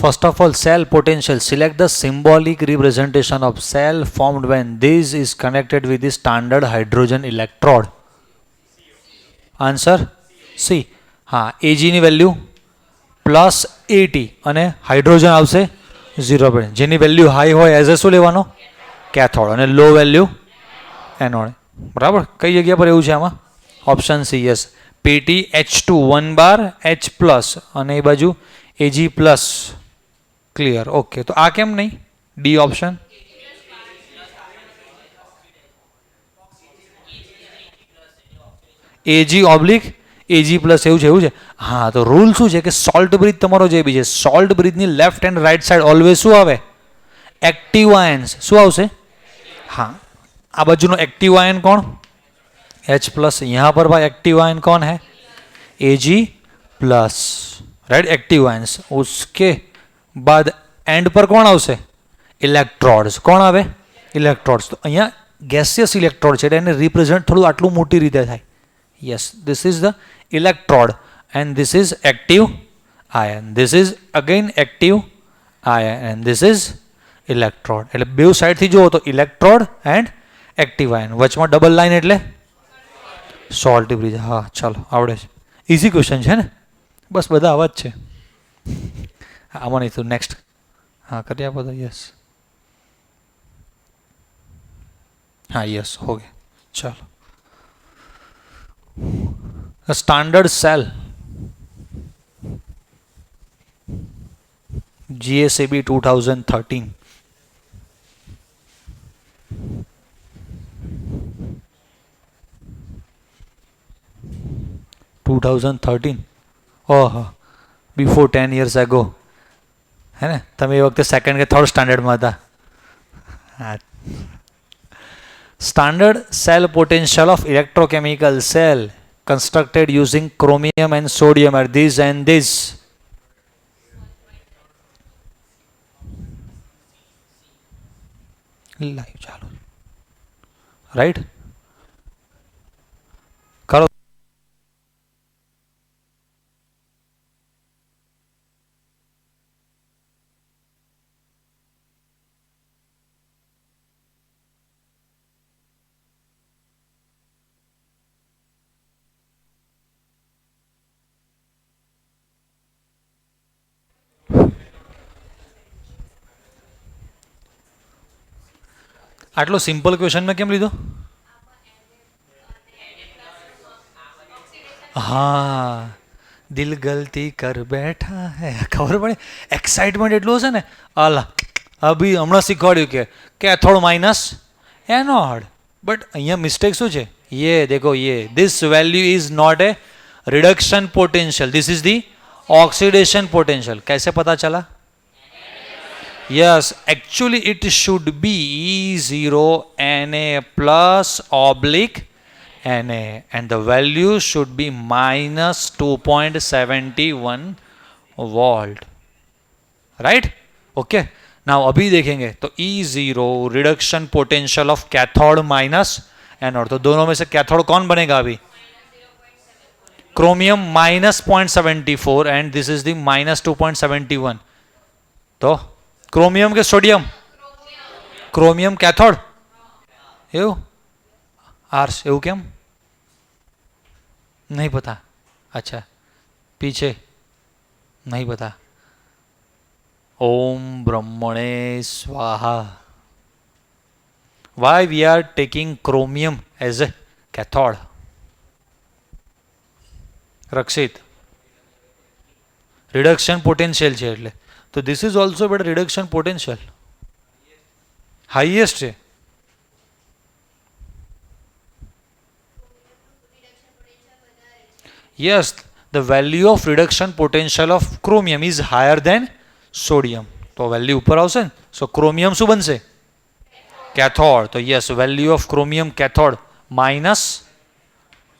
First of all, cell potential. Select the symbolic representation of cell formed when this is connected with the standard hydrogen electrode. Answer C. हाँ, Ag ની value plus 80 અને hydrogen આવશે 0. જેની value high હોય as a શું લેવાનો? Cathode. અને લો value anode. બરાબર. કઈ જગ્યા પર એવું છે આમાં? Option C. યસ. પેટી H2 1 બાર H પ્લસ અને એ બાજુ Ag પ્લસ. ક્લિયર. ઓકે. તો આ કેમ નહીં? D option. Ag oblique Ag plus એવું છે. હા, તો રૂલ શું છે કે સોલ્ટ બ્રિજ તમારો જે બી છે, સોલ્ટ બ્રિજની left and right side always શું આવે? Active ions. શું આવશે? हाँ, આ બાજુનો एक्टिव आयन कौन? H plus. यहाँ पर भाई एक्टिव आयन कौन है? Ag plus. Right, active ions. उसके बाद एंड पर कौन आवશે? इलेक्ट्रोड्स. कौन आवे? इलेक्ट्रोड्स. तो અહીંયા ગેસિયસ ઇલેક્ટ્રોડ છે એટલે એને રિપ્રેઝન્ટ થોડું આટલું મોટી રીતે થાય. Yes, this is the electrode and this is active ion. This is again active ion and this is electrode. એટલે બે સાઈડથી જુઓ તો ઇલેક્ટ્રોડ એન્ડ એક્ટિવ આયન. વચમાં ડબલ લાઈન એટલે સોલ્ટ બ્રિજ. હા, ચાલો, આવડે છે. ઇઝી ક્વેશ્ચન છે ને? બસ બધા આવા જ છે. આમાં નહીં તો નેક્સ્ટ. हाँ, करिए आप बताइए. यस. हाँ, यस हो गया. चलो. Standard cell GSAB 2013. Oh, before 10 years ago. है ना? તમે એ વખતે સેકન્ડ કે થર્ડ સ્ટાન્ડર્ડમાં હતા. Standard cell potential of electrochemical cell constructed using chromium and sodium are this and this. Live ચાલો. રાઈટ, કરો. આટલો સિમ્પલ ક્વેશ્ચન મેં કેમ લીધો? હા, દિલ ગલતી કર બેઠા હે. ખબર પડે? એક્સાઇટમેન્ટ એટલું હશે ને. અલા, અભી હમણાં શીખવાડ્યું કે કેથોડ માઇનસ એનોડ. બટ અહીંયા મિસ્ટેક શું છે? ये देखो, ये this value is not a reduction potential, this is the oxidation potential. कैसे पता चला? Yes, actually it should be E0 Na plus oblique Na and the value should be minus 2.71 volt. Right? Okay. Now अभी देखेंगे तो E0 reduction potential of cathode minus anode. तो दोनों में से cathode कौन बनेगा अभी? Chromium minus 0.74 and this is the minus 2.71. तो क्रोमियम के सोडियम? Chromium cathode. એવું? आर्स એવું કેમ? नहीं पता. अच्छा, पीछे नहीं पता. ओम ब्रह्मणे स्वाहा. Why we are taking chromium as a cathode? रक्षित, रिडक्शन पोटेंशियल છે એટલે. तो this is also but reduction potential highest है. Yes, the value of reduction potential of chromium is higher than sodium. तो वैल्यू ऊपर આવશે. सो क्रोमियम શું બનશે? कैथोड. तो yes, value of chromium cathode minus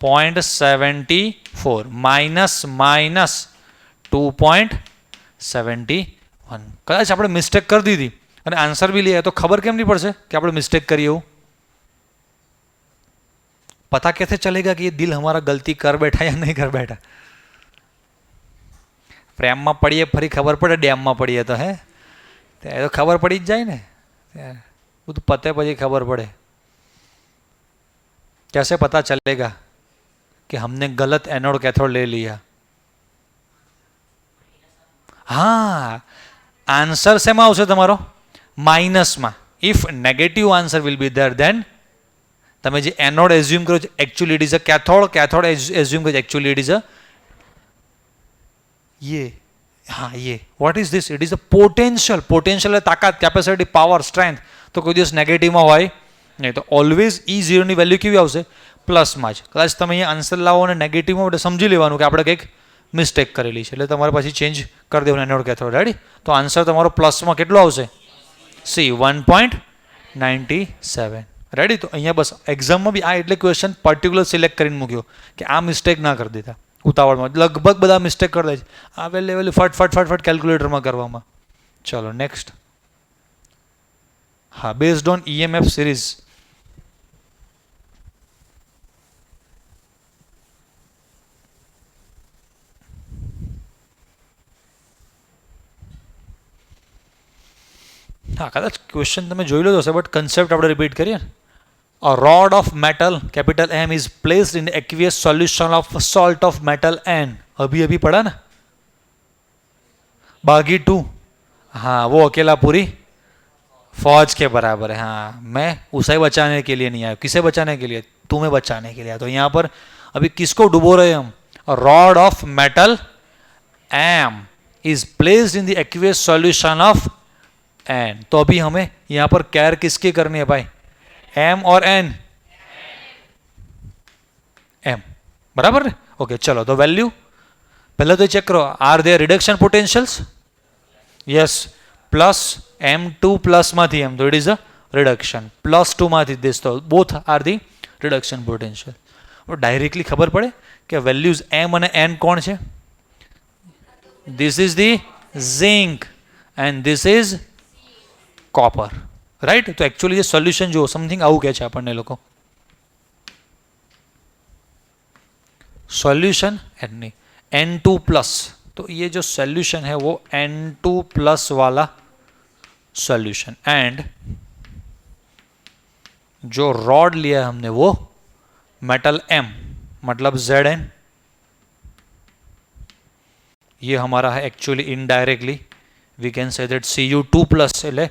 0.74 minus minus 2.71. कदाच આપણે mistake કરી દીધી અને આન્સર બી લઈએ તો ખબર કેમ નહીં પડશે કે આપણે મિસ્ટેક કરી? એવું पता कैसे चलेगा कि ये दिल हमारा गलती कर बैठा या नहीं कर बैठा? પ્રેમમાં પડીએ ફરી ખબર પડે, ડેમમાં પડીએ તો હે ત્યારે તો ખબર પડી જ જાય ને, બધું પતે પછી ખબર પડે. कैसे पता चलेगा कि हमने गलत एनोड कैथोड ले लिया? હા, આન્સર શેમાં આવશે તમારો? માઇનસમાં. If negative answer will be there, then તમે જે એનોડ એઝ્યુમ કરો છો actually it is a cathode, cathode assume કરો એકચ્યુઅલી ઇટ ઇઝ અ ये, हाँ ये what is this? It is a potential. Potential ताकत, कैपेसिटी, पावर, स्ट्रेंथ. तो કોઈ દિવસ નેગેટિવમાં હોય નહીં. તો ઓલવેઝ E0 ની વેલ્યુ કેવી આવશે? પ્લસમાં જ. કદાચ તમે અહીંયા આન્સર લાવો અને નેગેટિવમાં એટલે સમજી લેવાનું કે આપણે કંઈક મિસ્ટેક કરેલી છે, એટલે તમારે પછી ચેન્જ કરી દેવાનું એનોડ કેથોડ. રેડી? તો આન્સર તમારો પ્લસમાં કેટલો આવશે? સી 1.97. રેડી? તો અહીંયા બસ એક્ઝામમાં બી આ એટલે ક્વેશ્ચન પર્ટિક્યુલર સિલેક્ટ કરીને મૂક્યો કે આ મિસ્ટેક ના કરી દેતા ઉતાવળમાં. લગભગ બધા મિસ્ટેક કરી દે છે આ લેવલ ફટ કેલ્ક્યુલેટરમાં કરવામાં. ચલો નેક્સ્ટ. હા, બેઝડ ઓન EMF સિરીઝ. હા, કદાચ ક્વેશ્ચન તમે જોઈ લો હશે, બટ કન્સેપ્ટ આપણે રિપીટ કરીએ. A rod of metal capital M is placed in the aqueous solution of salt of metal N. अभी पढ़ा ना? बागी 2. हाँ, वो अकेला पूरी फौज के बराबर है. हाँ, मैं उसे बचाने के लिए नहीं आया. किसे बचाने के लिए? तुम्हें बचाने के लिए. तो यहाँ पर अभी किसको डुबो रहे हम? A rod of metal M is placed in the aqueous solution of N. तो अभी हमें यहाँ पर केयर किसकी करनी है भाई? M और N. M बराबर है. ओके, चलो तो वैल्यू पहले तो चेक करो. Are there reduction potentials? Yes. Plus M2 plus माथी M, तो इट इज अ रिडक्शन. +2 माथी दिस, तो both are the reduction potential. और डायरेक्टली खबर पड़े कि वैल्यूज M અને N કોણ છે? This is the zinc and this is copper. Right? तो एक्चुअली ये सोल्यूशन जो समथिंग આવું કહે છે આપણને લોકો. Solution N2 plus. तो ये जो सॉल्यूशन है वो N2 प्लस वाला सॉल्यूशन. एंड जो रॉड लिया है हमने वो मेटल M, मतलब Zn. ये हमारा है actually indirectly we can say that Cu2 plus. એટલે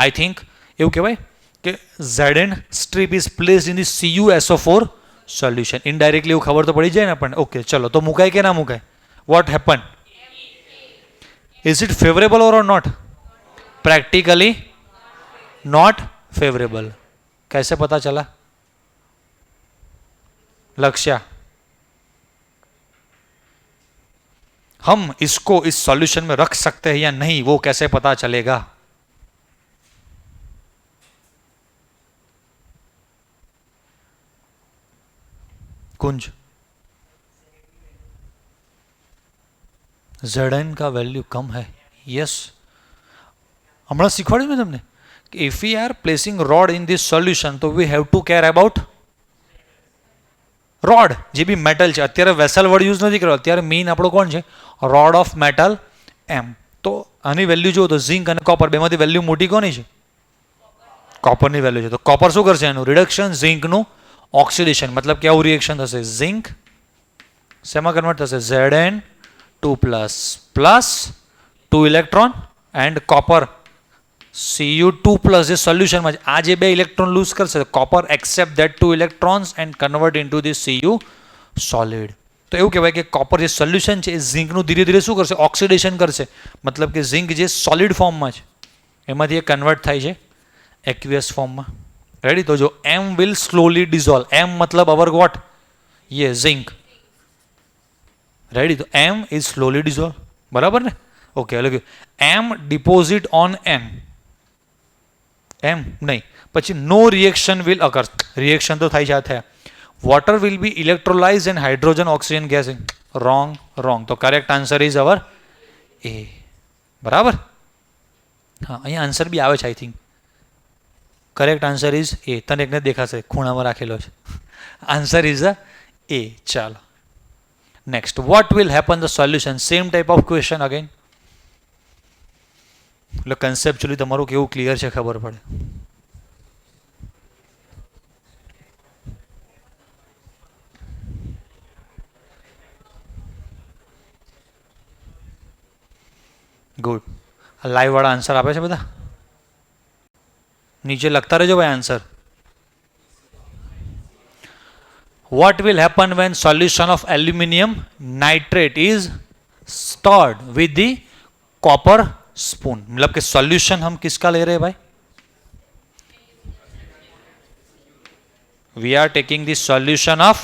आई थिंक એવું કહેવાય કે Zn strip is placed in the CuSO4 solution. Indirectly એવું ખબર તો પડી જાય ને આપણને. ઓકે, ચલો તો મુકાય કે ના મુકાય? What happen? Is it favourable or not? Practically not favourable. कैसे पता चला? लक्ष्य, हम इसको इस सॉल्यूशन में रख सकते हैं या नहीं, वो कैसे पता चलेगा? कुंज, Zn का वैल्यू कम है. यस, હમણાં શીખવાડ્યું મેં તમને કે if we are placing rod in this solution તો we have to care about rod. જે બી મેટલ છે, અત્યારે વેસલ વર્ડ યુઝ નથી કર્યો, અત્યારે મેઇન આપણો કોણ છે? Road of metal M. તો આની વેલ્યુ જુઓ તો ઝિંક અને કોપર બેમાંથી વેલ્યુ મોટી કોની છે? કોપરની વેલ્યુ છે. તો કોપર શું કરશે? એનું રિડક્શન, ઝિંકનું ઓક્સિડેશન. મતલબ કે આવું રિએક્શન થશે. ઝિંક શેમાં કન્વર્ટ થશે? Zn2 plus plus 2 electron and copper Cu2 plus. જે સોલ્યુશનમાં છે આ જે બે ઇલેક્ટ્રોન લૂઝ કરશે, copper accept that 2 electrons and convert into the Cu solid. તો એવું કહેવાય કે કોપર જે સોલ્યુશન છે એ ઝિંકનું ધીરે ધીરે શું કરશે? ઓક્સિડેશન કરશે. મતલબ કે ઝિંક જે સોલિડ ફોર્મમાં છે એમાંથી એ કન્વર્ટ થાય છે एक्वियस फॉर्म में. रेडी? तो जो M will slowly dissolve. M मतलब अवर व्हाट? ये जिंक. रेडी? तो M इज स्लोली डिसॉल्व. बराबर ने? ओके. अलग M deposit on N. M नहीं પછી no reaction will occur. Reaction તો થઈ જાતે. Water will be electrolyse and hydrogen oxygen gassing. Wrong wrong. તો correct answer is our A. બરાબર? હા, અહીંયા આન્સર બી આવે છે I think. Correct answer is A. તને એકને દેખાશે ખૂણામાં રાખેલો છે. આન્સર ઇઝ અ એ. ચાલો Next, what will happen the solution? Same type of question again. એટલે કન્સેપ્ચ્યુઅલી તમારું કેવું ક્લિયર છે ખબર પડે. ગુડ. લાઈવ વાળા આન્સર આપે છે બધા? નીચે લખતા રહેજો ભાઈ answer. What will happen when solution of aluminium nitrate is stirred with the copper spoon? मतलब कि सॉल्यूशन हम किसका ले रहे हैं भाई? We are taking the solution of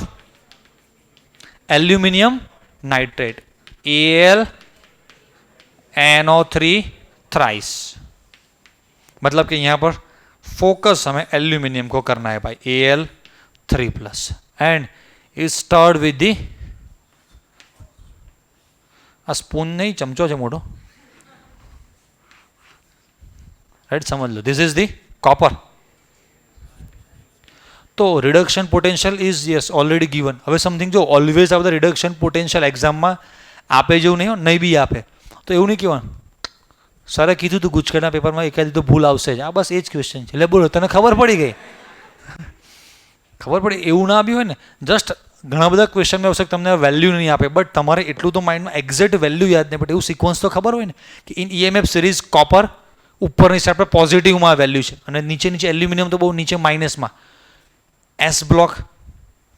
aluminium nitrate, AlNO3 thrice. मतलब कि यहाँ पर फोकस हमें एल्यूमिनियम को करना है भाई, Al3+ and is stirred with the, આ સ્પૂન નહીં ચમચો છે મોટો, રાઈટ, સમજ લો. This is the copper. તો reduction potential is yes already given. હવે સમથિંગ જો ઓલવેઝ આ બધા રિડક્શન પોટેન્શિયલ એક્ઝામમાં આપે જેવું નહીં બી આપે તો એવું નહીં કહેવાનું સરે કીધું તું ગુજકેટના પેપરમાં એકાદી તો ભૂલ આવશે જ. આ બસ એ જ ક્વેશ્ચન છે. એટલે બોલો તને ખબર પડી ગઈ, ખબર પડી. એવું ના આવ્યું હોય ને, જસ્ટ ઘણા બધા ક્વેશ્ચનમાં આવશે તમને વેલ્યુ નહીં આપે, બટ તમારે એટલું તો માઇન્ડમાં એક્ઝેક્ટ વેલ્યુ યાદ નહીં પડે એવું સિક્વન્સ તો ખબર હોય ને કે ઇન ઈએમએફ સિરીઝ કોપર ઉપરની સાઈડ પર પોઝિટિવમાં વેલ્યુ છે અને નીચે નીચે એલ્યુમિનિયમ તો બહુ નીચે માઇનસમાં. એસ બ્લોક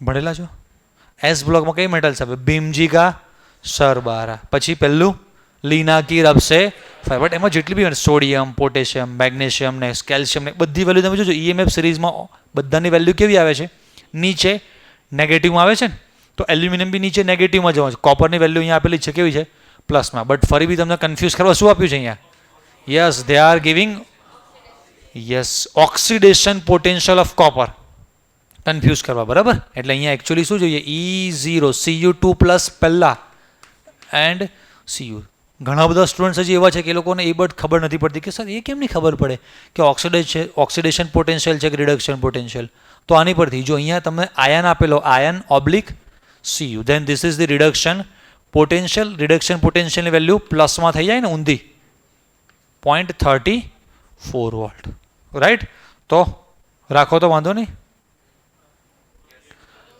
ભણેલા છો? એસ બ્લોકમાં કઈ મેટલ્સ આવે? ભીમજી કા સરબારા, પછી પહેલું લીનાકી રબસે ફાઈવ. બટ એમાં જેટલી બી સોડિયમ, પોટેશિયમ, મેગ્નેશિયમ ને કેલ્શિયમ ને બધી વેલ્યુ તમે જોજો ઈએમએફ સિરીઝમાં બધાની વેલ્યુ કેવી આવે છે? નીચે નેગેટિવમાં આવે છે ને. તો એલ્યુમિનિયમ બી નીચે નેગેટિવમાં જવાનું છે. કોપરની વેલ્યુ અહીંયા આપેલી છે કેવી છે? પ્લસમાં. બટ ફરી બી તમને કન્ફ્યુઝ કરવા શું આપ્યું છે અહીંયા? Yes, they are giving yes oxidation potential of copper. Confuse કરવા, બરાબર. એટલે અહીંયા એકચ્યુઅલી શું જોઈએ? E0 Cu2+ પહેલા એન્ડ Cu. ઘણા બધા સ્ટુડન્ટ્સ હજી એવા છે કે એ લોકોને એ બટ ખબર નથી પડતી કે સર એ કેમ નહીં ખબર પડે કે ઓક્સિડેશન પોટેન્શિયલ છે કે રિડક્શન પોટેન્શિયલ. તો આની પરથી જો અહીંયા તમને આયન આપેલો, ion oblique Cu, then this is the reduction potential. Reduction પોટેન્શિયલની વેલ્યુ પ્લસમાં થઈ જાય ને ઊંધી, 0.34 વોલ્ટ, રાઈટ. તો રાખો તો વાંધો નહીં.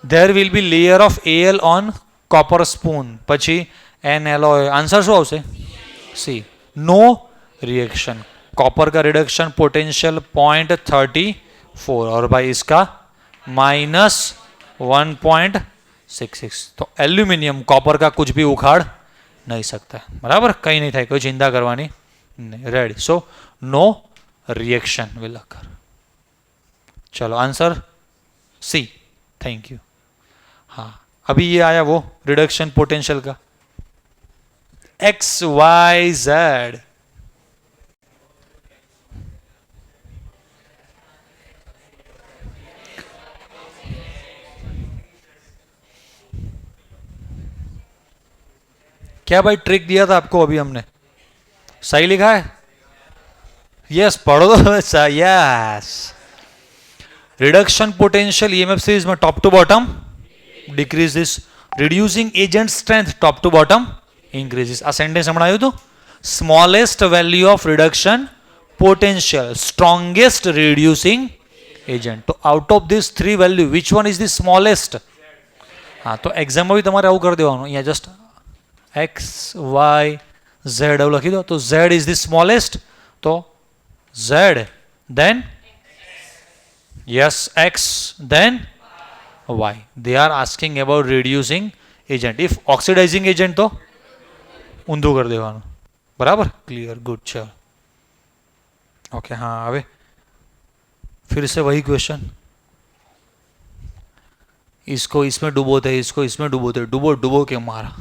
There will be layer of Al on copper spoon. પછી NaOH. आंसर શું આવશે? सी. No reaction. कॉपर का रिडक्शन पोटेंशियल 0.34 और भाई इसका -1.66. तो एल्यूमिनियम कॉपर का कुछ भी उखाड़ नहीं सकता है, बराबर. कहीं नहीं થાય, કોઈ ચિંતા કરવાની नहीं. Ready. So no reaction will occur. चलो आंसर सी. Thank you. हाँ, अभी ये आया वो रिडक्शन पोटेंशियल का XYZ. क्या भाई ट्रिक दिया था आपको अभी हमने? सही लिखा है? यस, पढ़ो तो. Yes, reduction potential EMF series में top to bottom decreases, reducing agent strength top to bottom increases. आ सेंटेंस हमने आयो तो smallest value of reduction potential, strongest reducing agent. तो out of this 3 value which one is the smallest? हाँ, तो exam में भी તમારે આવું કરી દેવાનું. અહીંયા જસ્ટ XYZ આવું લખી દો. તો Z ઇઝ ધ સ્મોલેસ્ટ, તો Z then yes X then Y. They are asking about reducing agent. If oxidizing agent तो ઊંધું કરી દેવાનું, બરાબર. Clear, good. चल ओके. हाँ, હવે फिर से वही क्वेश्चन. इसको इसमें डुबोते, इसको इसमें डुबोते, डुबो डुबो के मारा.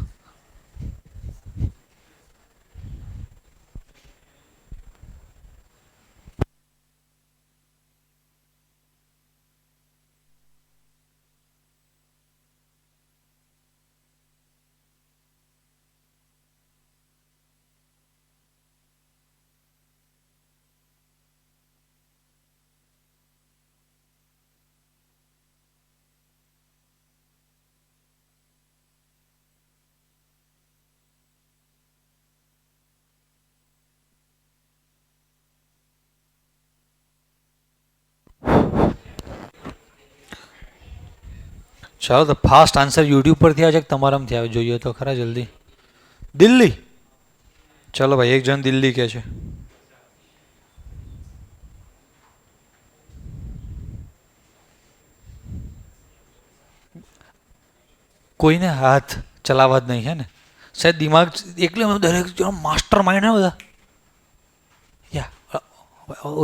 ચાલો તો ફાસ્ટ આન્સર યુટ્યુબ પરથી આવે છે કે તમારામાંથી આવે જોઈએ તો ખરા જલ્દી. દિલ્હી. ચલો ભાઈ એક જણ દિલ્હી કે છે. કોઈને હાથ ચલાવવા જ નહીં હે ને સાહેબ દિમાગ એટલે દરેક માસ્ટર માઇન્ડ હે બધા યા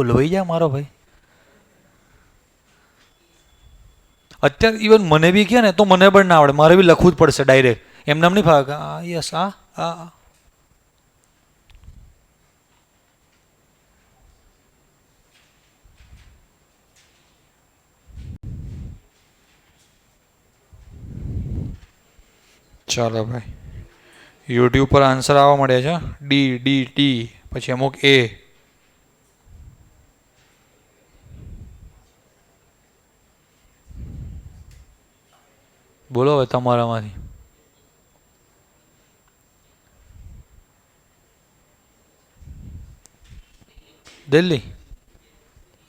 ઓલવાઈ જાય મારો ભાઈ. અત્યારે ઇવન મને બી કહે ને તો મને પણ ના આવડે મારે બી લખવું જ પડશે ડાયરેક્ટ એમને એમ નહીં ફાવે યસ આ ચાલો ભાઈ યુટ્યુબ પર આન્સર આવવા મળ્યા છે ડી ડી ટી પછી અમુક એ. બોલો હવે તમારામાંથી. દિલ્હી.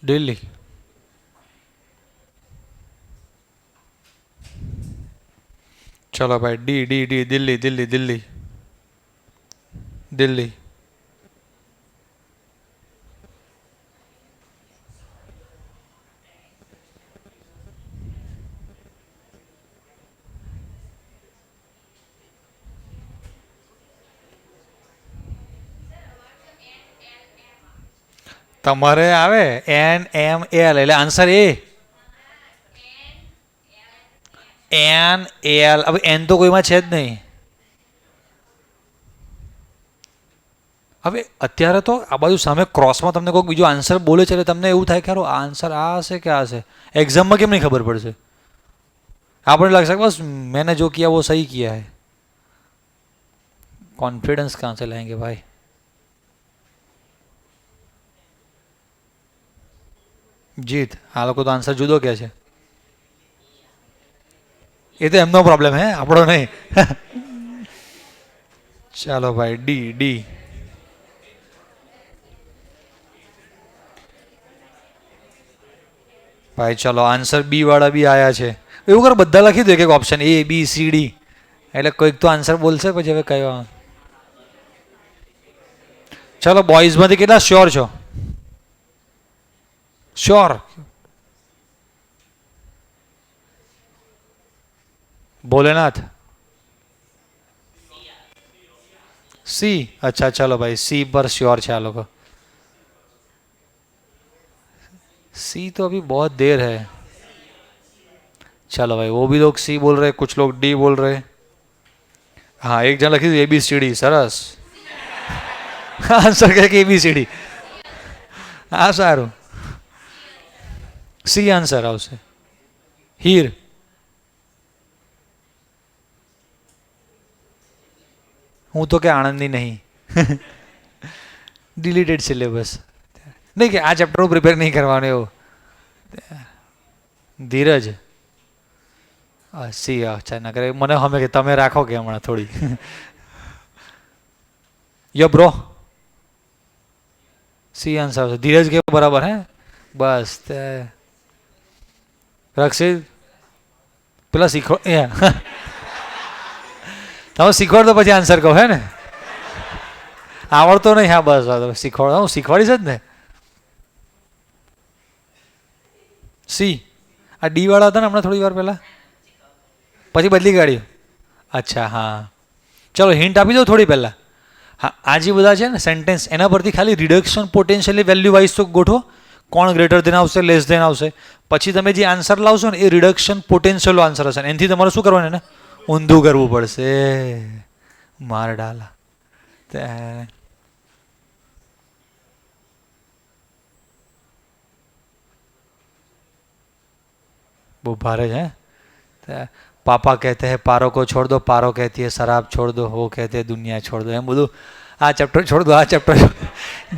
દિલ્હી. ચલો ભાઈ D D D Delhi Delhi Delhi Delhi. તમારે આવે એન એમ એલ એટલે આન્સર એ એન એલ. હવે એન તો કોઈમાં છે જ નહીં. હવે અત્યારે તો આ બાજુ સામે ક્રોસમાં તમને કોઈક બીજો આન્સર બોલે છે એટલે તમને એવું થાય કે આ આન્સર આ હશે કે આ હશે. એક્ઝામમાં કેમ નહીં ખબર પડશે આપણે લાગશે બસ मैंने जो किया वो सही किया है. कॉन्फिडेंस कहाँ से लाएंगे भाई. જીત આ લોકો તો આન્સર જુદો કે છે એ તો એમનો પ્રોબ્લેમ હે આપણો નહીં. ચાલો ભાઈ ડી ડી. ભાઈ ચલો આન્સર બી વાળા બી આયા છે એવું કરો બધા લખી દો એક option A B C D એટલે કોઈક તો આન્સર બોલશે પછી હવે કયો. ચલો બોયઝમાંથી કેટલા શ્યોર છો. શ્યોર. ભોલેનાથ. सी. अच्छा चलो भाई सी पर श्योर છે આ લોકો. सी तो अभी बहुत देर है. चलो भाई वो भी लोग सी बोल रहे कुछ लोग डी बोल रहे. हाँ एक जन लखी ए बी सी डी સરસ આન્સર કહે કે એ બી સી ડી. હા સારું સી આન્સર આવશે. હીર. હું તો કે આણંદની નહીં ડિલીટેડ સિલેબસ નહીં કે આ ચેપ્ટરનું પ્રિપેર નહીં કરવાનું એવું. ધીરજ. સી અચ્છા ના કરે મને હમે કે તમે રાખો કે હમણાં થોડી યો બ્રો સી આન્સર આવશે. ધીરજ કે બરાબર હે બસ રક્ષિત પેલા શીખો તમે શીખવાડ તો પછી આન્સર કહો હે ને આવડતો નહીં. હા બસ શીખવાડ હું શીખવાડીશ જ ને. સી આ ડી વાળા હતા ને હમણાં થોડી વાર પહેલા પછી બદલી કાઢ્યું. અચ્છા હા ચલો હિન્ટ આપી દો થોડી પહેલાં. હા આ જે બધા છે ને સેન્ટેન્સ એના પરથી ખાલી રિડક્શન પોટેન્શિયલી વેલ્યુ વાઇઝ તો ગોઠવો કોણ ગ્રેટર દેન આવશે લેસ દેન આવશે પછી તમે જે આન્સર લાવશો ને એ રિડક્શન પોટેન્શિયલનો આન્સર હશે એનાથી તમારે શું કરવાનું ને ઊંધું કરવું પડશે. માર ડાલા બહુ ભારે છે. पापा कहते हैं पारो को छोड़ दो पारो कहती है शराब छोड़ दो वो कहते हैं दुनिया छोड़ दो એમ બધું આ ચેપ્ટર છોડ દો આ ચેપ્ટર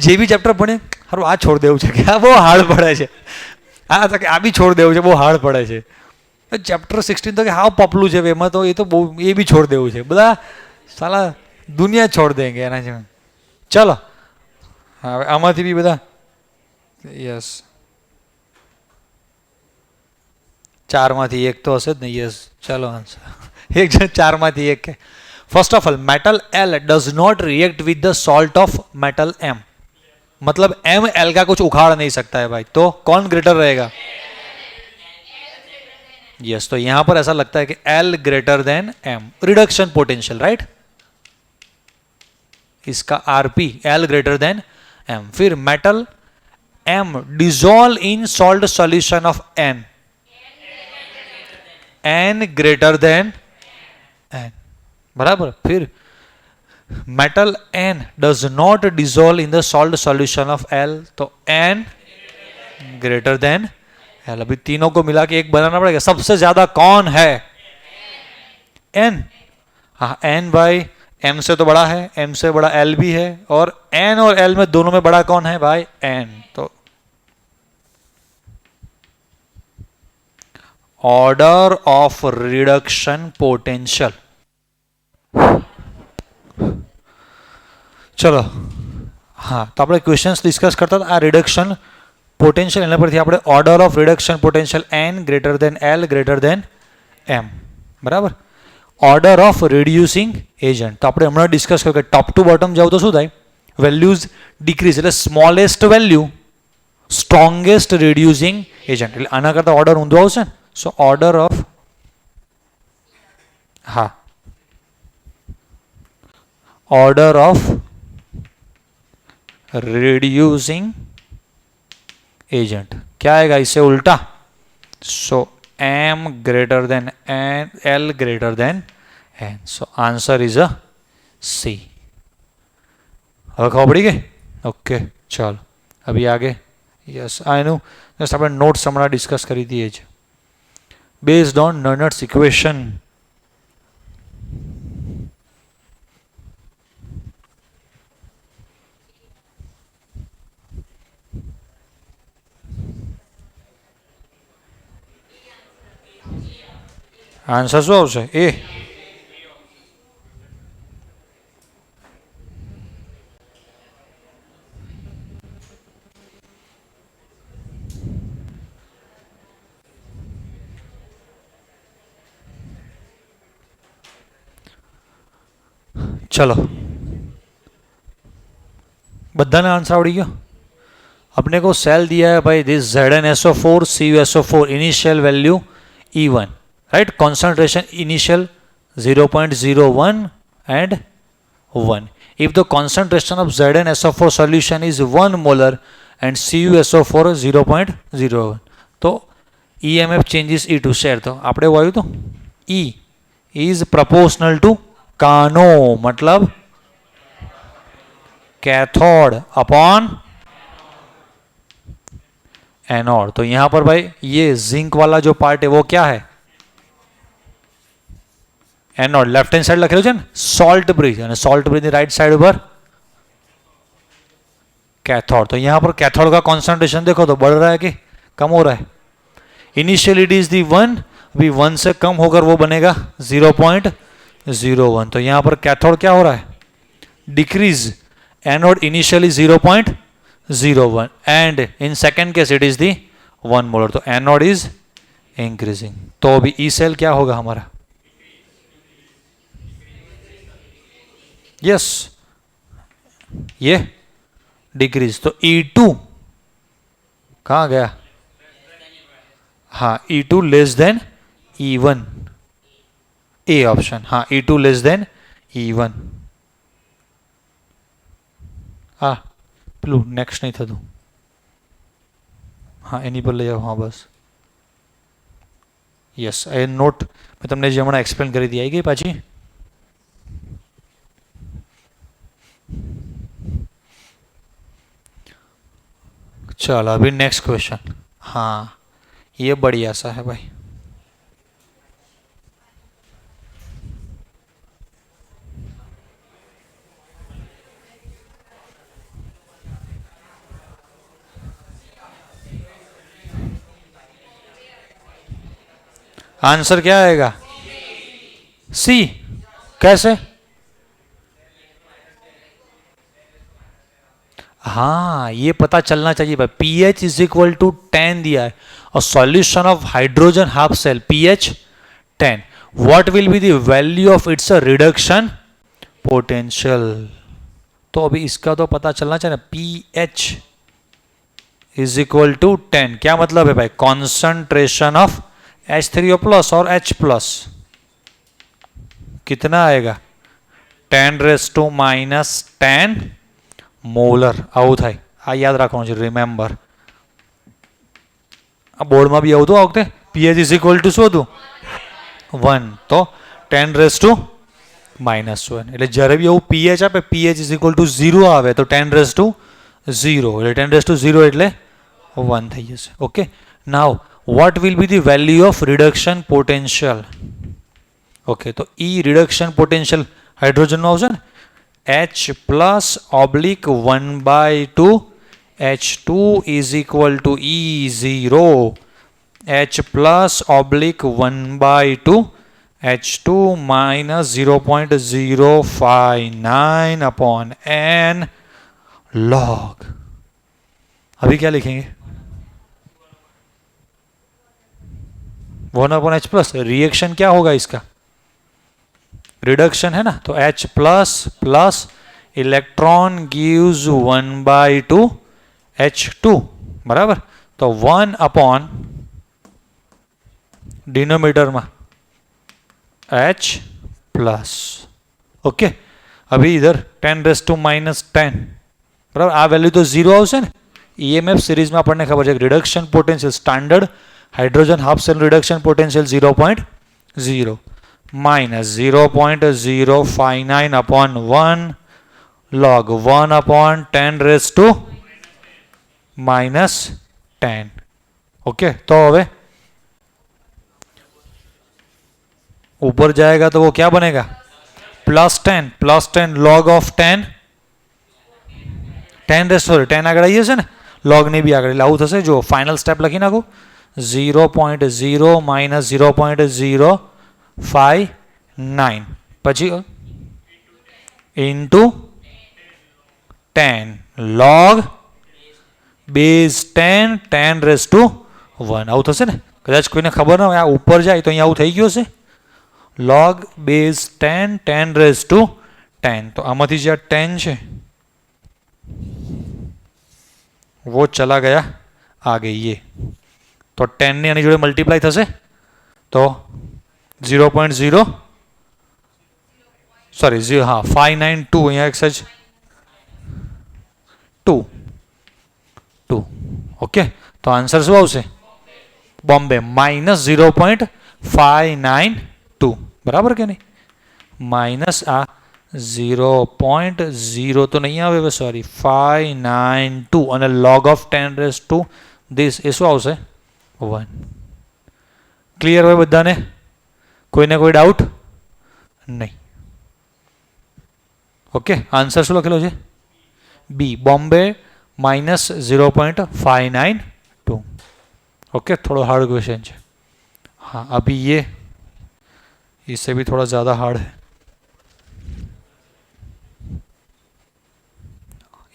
જે બી ચેપ્ટર ભણે સારું આ છોડ દેવું છે કે આ બહુ હાર્ડ પડે છે આ બી છોડ દેવું છે બહુ હાર્ડ પડે છે. ચેપ્ટર 16 તો કે હાવ પપલું છે એમાં તો એ તો બહુ એ બી છોડ દેવું છે બધા સાલા દુનિયા છોડ દેંગે એના જેમ. ચલો હવે આમાંથી બી બધા યસ ચારમાંથી એક તો હશે જ ને. યસ, ચલો આન્સર એક છે ચારમાંથી એક કે. First of all metal L does not react with the salt of metal M. मतलब एम एल का कुछ उखाड़ नहीं सकता है भाई, तो कौन ग्रेटर रहेगा? यस, तो यहां पर ऐसा लगता है कि L greater than M, reduction potential, right. इसका RP L greater than M. फिर metal M dissolve in salt solution of N, N greater than N, बराबर. फिर metal N does not dissolve in the salt solution of L, तो N greater than L. अभी तीनों को मिला के एक बनाना पड़ेगा. सबसे ज्यादा कौन है? एन. हाँ, एन भाई एम से तो बड़ा है, एम से बड़ा एल भी है, और एन और एल में दोनों में बड़ा कौन है भाई? एन. तो ऑर्डर ऑफ रिडक्शन पोटेंशियल. चलो हाँ, तो આપણે ક્વેશ્ચન્સ ડિસ્કસ કરતા હતા. આ રિડક્શન પોટેન્શિયલ, એના પરથી આપણે order of reduction potential N greater than L greater than M, બરાબર. ઓર્ડર ઓફ રિડ્યુસિંગ એજન્ટ તો આપણે હમણાં ડિસ્કસ કર્યું કે ટોપ ટુ બોટમ જાવ તો શું થાય? વેલ્યુઝ ડિક્રીઝ, એટલે smallest value strongest reducing agent. એટલે આના કરતાં ઓર્ડર ઊંધો આવશે ને. સો ઓર્ડર ઓફ, हाँ, ऑर्डर ऑफ रिड्यूसिंग एजेंट क्या आएगा इससे उल्टा? So M greater than N, L greater than N. So answer is a C. હવે ખબર પડી ગઈ? ઓકે, ચાલો અભી આગે. યસ, આ એનું જસ્ટ આપણે નોટ્સ હમણાં ડિસ્કસ કરી દઈએ છે બેઝડ ઓન નર્નટ્સ ઇક્વેશન. આન્સર શું આવશે? એ. चलो बधाने आंसर आवड़ी गयो. अपने को सेल दिया है भाई this ZnSO4 CuSO4 initial value E1, right. Concentration initial 0.01 and 1. If the concentration of ZnSO4 solution is 1 molar and CuSO4 0.01, तो EMF changes E2 share. तो આપણે વાયું તો E is proportional to कानो, मतलब कैथोड अपॉन एनोड. तो यहां पर भाई ये जिंक वाला जो पार्ट है वो क्या है? एनोड. लेफ्ट हैंड साइड लखेलू है सॉल्ट ब्रिज, और सॉल्ट ब्रिज राइट साइड पर कैथोड. तो यहां पर कैथोड का कॉन्सेंट्रेशन देखो तो बढ़ रहा है कि कम हो रहा है? इनिशियली इट इज दी 1, अभी 1 से कम होकर वो बनेगा 0.01. तो यहां पर कैथोड क्या हो रहा है? Decrease. Anode initially 0.01 and in second case it is the 1 molar. तो एनोड इज इंक्रीजिंग. तो अभी ई सेल क्या होगा हमारा? यस, ये डिक्रीज. तो E2 कहां गया? हाँ, E2 less than E1, A option. हाँ, E2 लेस देन E1. हाँ, પેલું નેક્સ્ટ નહીં થતું. હા, એની પર લઈ જાઓ. હા, બસ. યસ, એ નોટ મેં તમને જે હમણાં એક્સપ્લેન કરી દી આવી ગઈ પાછી. चलो अभी नेक्स्ट क्वेश्चन. हाँ, ये बढ़िया सा है भाई. आंसर क्या आएगा? सी. कैसे? हाँ ये पता चलना चाहिए भाई, pH इज इक्वल टू 10 दिया है और solution of hydrogen half cell pH 10, what will be the value of its reduction potential. तो अभी इसका तो पता चलना चाहिए ना, pH इज इक्वल टू 10, क्या मतलब है भाई, कॉन्सेंट्रेशन ऑफ H3O प्लस और H प्लस कितना आएगा 10⁻⁻10 મોલર, આવું થાય, આ યાદ રાખવાનું છે, રિમેમ્બર। આ બોર્ડમાં બી આવું હતું આ વખતે, pH ઇઝ ઇક્વલ ટુ શું હતું 1, તો 10⁻⁻1, એટલે જ્યારે બી આવું pH આપે pH ઇઝ ઇક્વલ ટુ 0 આવે તો 10⁻0, એટલે 10⁻0 એટલે 1 થઈ જશે। Okay, now what will be the value of reduction potential? Okay, તો E reduction potential હાઇડ્રોજનનો આવશે ને, H plus oblique 1/2 H2 is equal to E0, H plus oblique 1/2 H2 minus 0.059 upon N log। अभी क्या लिखेंगे 1/H प्लस, रिएक्शन क्या होगा इसका, reduction है ना, तो H plus plus electron gives 1/2 H2 बराबर, तो 1 अपॉन डिनोमिनेटर में H प्लस। ओके, अभी इधर 10⁻⁻10 बराबर, आ वैल्यू तो 0 આવશે ને, EMF सीरीज में આપણને ખબર છે reduction potential standard hydrogen half cell reduction potential 0.0 minus 0.059 upon 1 log 1 upon 10⁻⁻10। Okay, तो હવે ऊपर जाएगा तो वो क्या बनेगा +10 log of 10 10 આગળ આવી જશે ને, log ની બી આગળ, એટલે આવું થશે। જો ફાઇનલ સ્ટેપ લખી નાખો 0.0 minus 0.059 પછી ઇન્ટુ 10 log બેઝ 10 10⁻1 આવું થશે ને। કદાચ કોઈને ખબર ન હોય આ ઉપર જાય તો અહીંયા આવું થઈ ગયું હશે, log બેઝ 10 10⁻10, તો આમાંથી જે 10 છે वो चला गया आगे ये, तो 10 ने आनी जोड़े मल्टीप्लाई थसे तो 0.0 सॉरी 0 हाँ 592 यहाँ एक्सच 2 ओके, तो आंसर शू आवशे बॉम्बे -0.592 बराबर के नहीं, माइनस आ 0.0 तो नहीं आवे, सॉरी 592 અને log of 10⁻² this એ શું આવશે 1। ક્લિયર હોય બધાને, કોઈને કોઈ ડાઉટ નહીં? ઓકે, આન્સર શું લખેલો છે બી, બોમ્બે -0.592। ओके, थोड़ा हार्ड क्वेश्चन है। हाँ, अभी ये इससे भी थोड़ा ज़्यादा हार्ड है।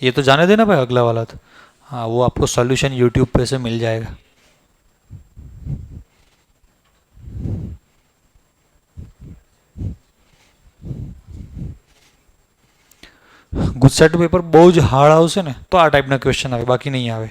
ये तो जाने देना भाई, अगला वाला तो हाँ वो आपको सॉल्यूशन यूट्यूब पे से मिल जाएगा। गुजसेट पेपर बहुत हार्ड आवशे ने तो आ टाइप ना क्वेश्चन आवे, बाकी नहीं आवे।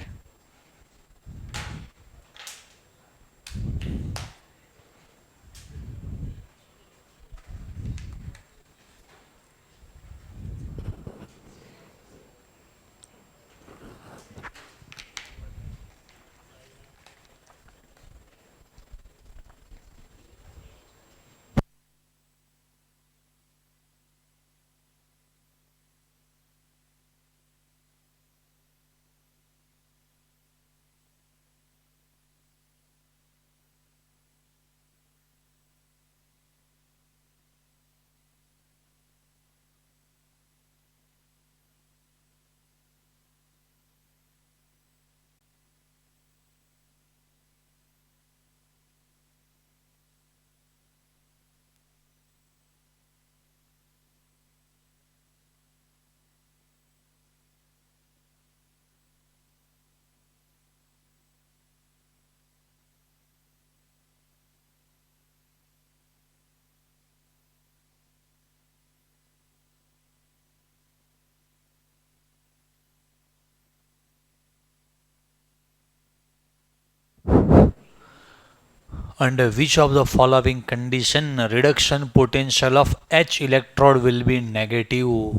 Under which of the following condition reduction potential of H electrode will be negative?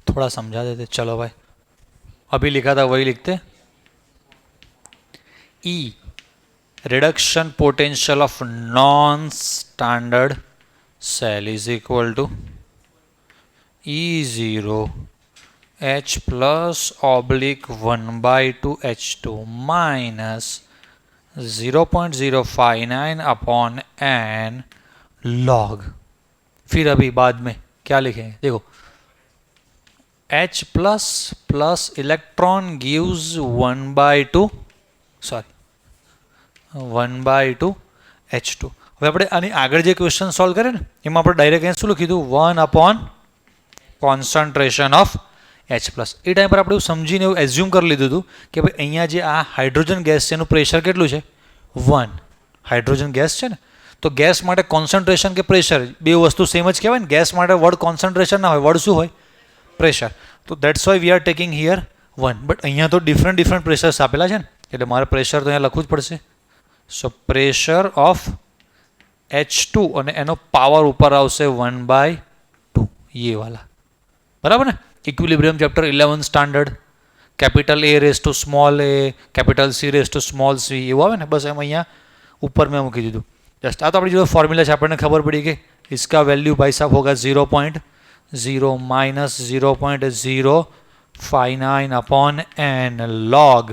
थोड़ा समझा देते, चलो भाई अभी लिखा था वही लिखते. E reduction potential of non-standard cell is equal to E0 H plus oblique 1 by 2 H2 minus 0.059 upon n log. फिर अभी बाद में क्या लिखेंगे देखो, H plus plus electron gives 1 by 2 1 by 2 H2. હવે આપણે આની આગળ જે ક્વેશ્ચન સોલ્વ કરે ને એમાં આપણે ડાયરેક્ટ અહીંયા શું લખી દીધું, 1 upon concentration of H plus. A time પર આપણે એવું સમજીને એવું એઝ્યુમ કરી લીધું હતું કે ભાઈ અહીંયા જે આ હાઇડ્રોજન ગેસ છે એનું પ્રેશર કેટલું છે 1. હાઇડ્રોજન ગેસ છે ને, તો ગેસ માટે કોન્સન્ટ્રેશન કે પ્રેશર બે વસ્તુ સેમ જ કહેવાય ને. ગેસ માટે વર્ડ કોન્સન્ટ્રેશન ના હોય, વર્ડ શું હોય, પ્રેશર. તો that's why we are taking here 1. But અહીંયા તો ડિફરન્ટ પ્રેશર્સ આપેલા છે ને, એટલે મારે પ્રેશર તો અહીંયા લખવું જ પડશે. સો પ્રેશર ઓફ H2 અને એનો પાવર ઉપર આવશે 1 by 2 ये वाला, बराबर ने. Equilibrium chapter 11 standard, capital A raise to small A, capital C raise to small C એવું આવે ને, બસ એમ અહીંયા ઉપર મેં મૂકી દીધું જસ્ટ. આ તો આપણી જો ફોર્મ્યુલા છે આપણને ખબર પડી કે इसका वैल्यू भाई साहब होगा 0.0 माइनस 0.059 अपॉन एन लॉग.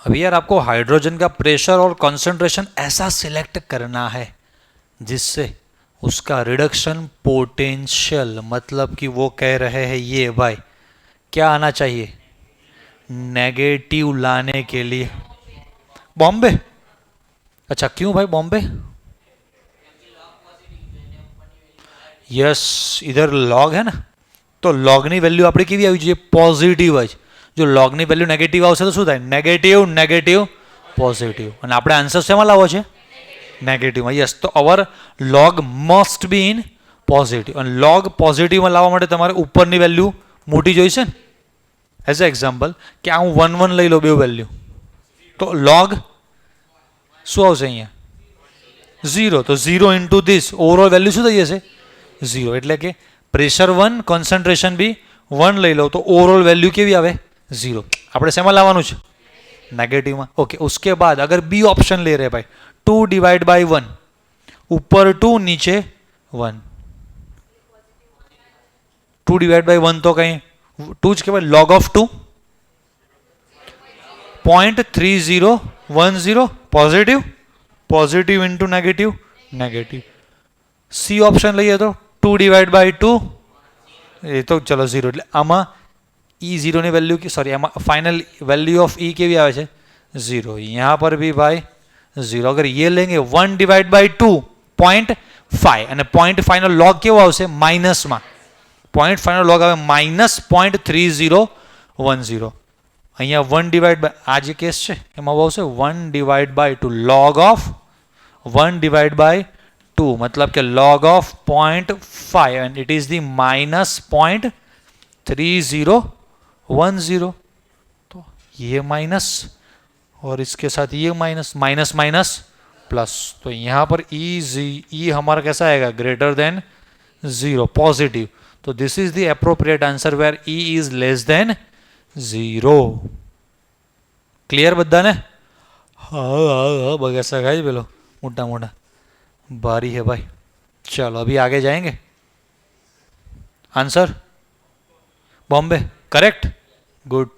अभी यार आपको हाइड्रोजन का प्रेशर और कंसंट्रेशन ऐसा सिलेक्ट करना है जिससे उसका रिडक्शन पोटेंशियल, मतलब कि वो कह रहे हैं ये भाई क्या आना चाहिए, नेगेटिव लाने के लिए. बॉम्बे, अच्छा क्यों भाई बॉम्बे? यस, इधर लॉग है ना, तो लॉगनी वेल्यू आपणी केवी आवी जोईए, पॉजिटिव ज. जो लॉगनी वेल्यू नेगेटिव आवशे तो शुं थाय, नेगेटिव नेगेटिव पॉजिटिव. અને આપણે આન્સર શેમાં લાવવો છે, નેગેટિવમાં. યસ, તો our log must be in positive. અને લોગ પોઝિટિવમાં લાવવા માટે તમારે ઉપરની વેલ્યુ મોટી જોઈશે ને. એઝ અ એક્ઝામ્પલ કે આ હું 1 1 લઈ લો બે વેલ્યુ, તો લોગ શું આવશે અહીંયા 0. તો 0 ઇન્ટુ ધીસ ઓવરઓલ વેલ્યુ શું થઈ જશે 0. એટલે કે પ્રેશર 1 કોન્સન્ટ્રેશન બી 1 લઈ લો તો ઓવરઓલ વેલ્યુ કેવી આવે 0. આપણે શેમાં લાવવાનું છે, नेगेटिव. ओके, उसके बाद अगर बी ऑप्शन ले रहे भाई 2 डिवाइड बाय 1, ऊपर 2 नीचे 1, 2 डिवाइड बाय 1 तो कहीं 2 ज के log of 2 0.3010 positive positive into negative negative. C option लीए तो 2 डिवाइड बाय 2 ये तो चलो 0. એટલે આમાં E0 ની વેલ્યू की सॉरी આમાં फाइनल वैल्यू ऑफ E કેવી આવે છે 0. यहाँ पर भी भाई 0. अगर ये लेंगे 1 डिवाइड बाय 2.5 અને 0.5 નો log કેવો આવશે માઇનસ માં. 0.5 નો log આવે માઇનસ 0.3010. અહીંયા 1 ડિવાઇડ બાય આ જે કેસ છે એમાં આવશે 1 divide by 2 log of 1 divide by 2 मतलब के log of 0.5 and it is the minus 0.3010. तो ये माइनस और इसके साथ ये माइनस माइनस माइनस प्लस. तो यहाँ पर ई हमारा कैसा आएगा ग्रेटर देन 0 पॉजिटिव. तो this is the appropriate answer where E is less than 0. Clear बदा ने? हाँ बगैर सगाई पेलो मोटा मोटा भारी है भाई. चलो अभी आगे जाएंगे. Answer Bombay correct, good.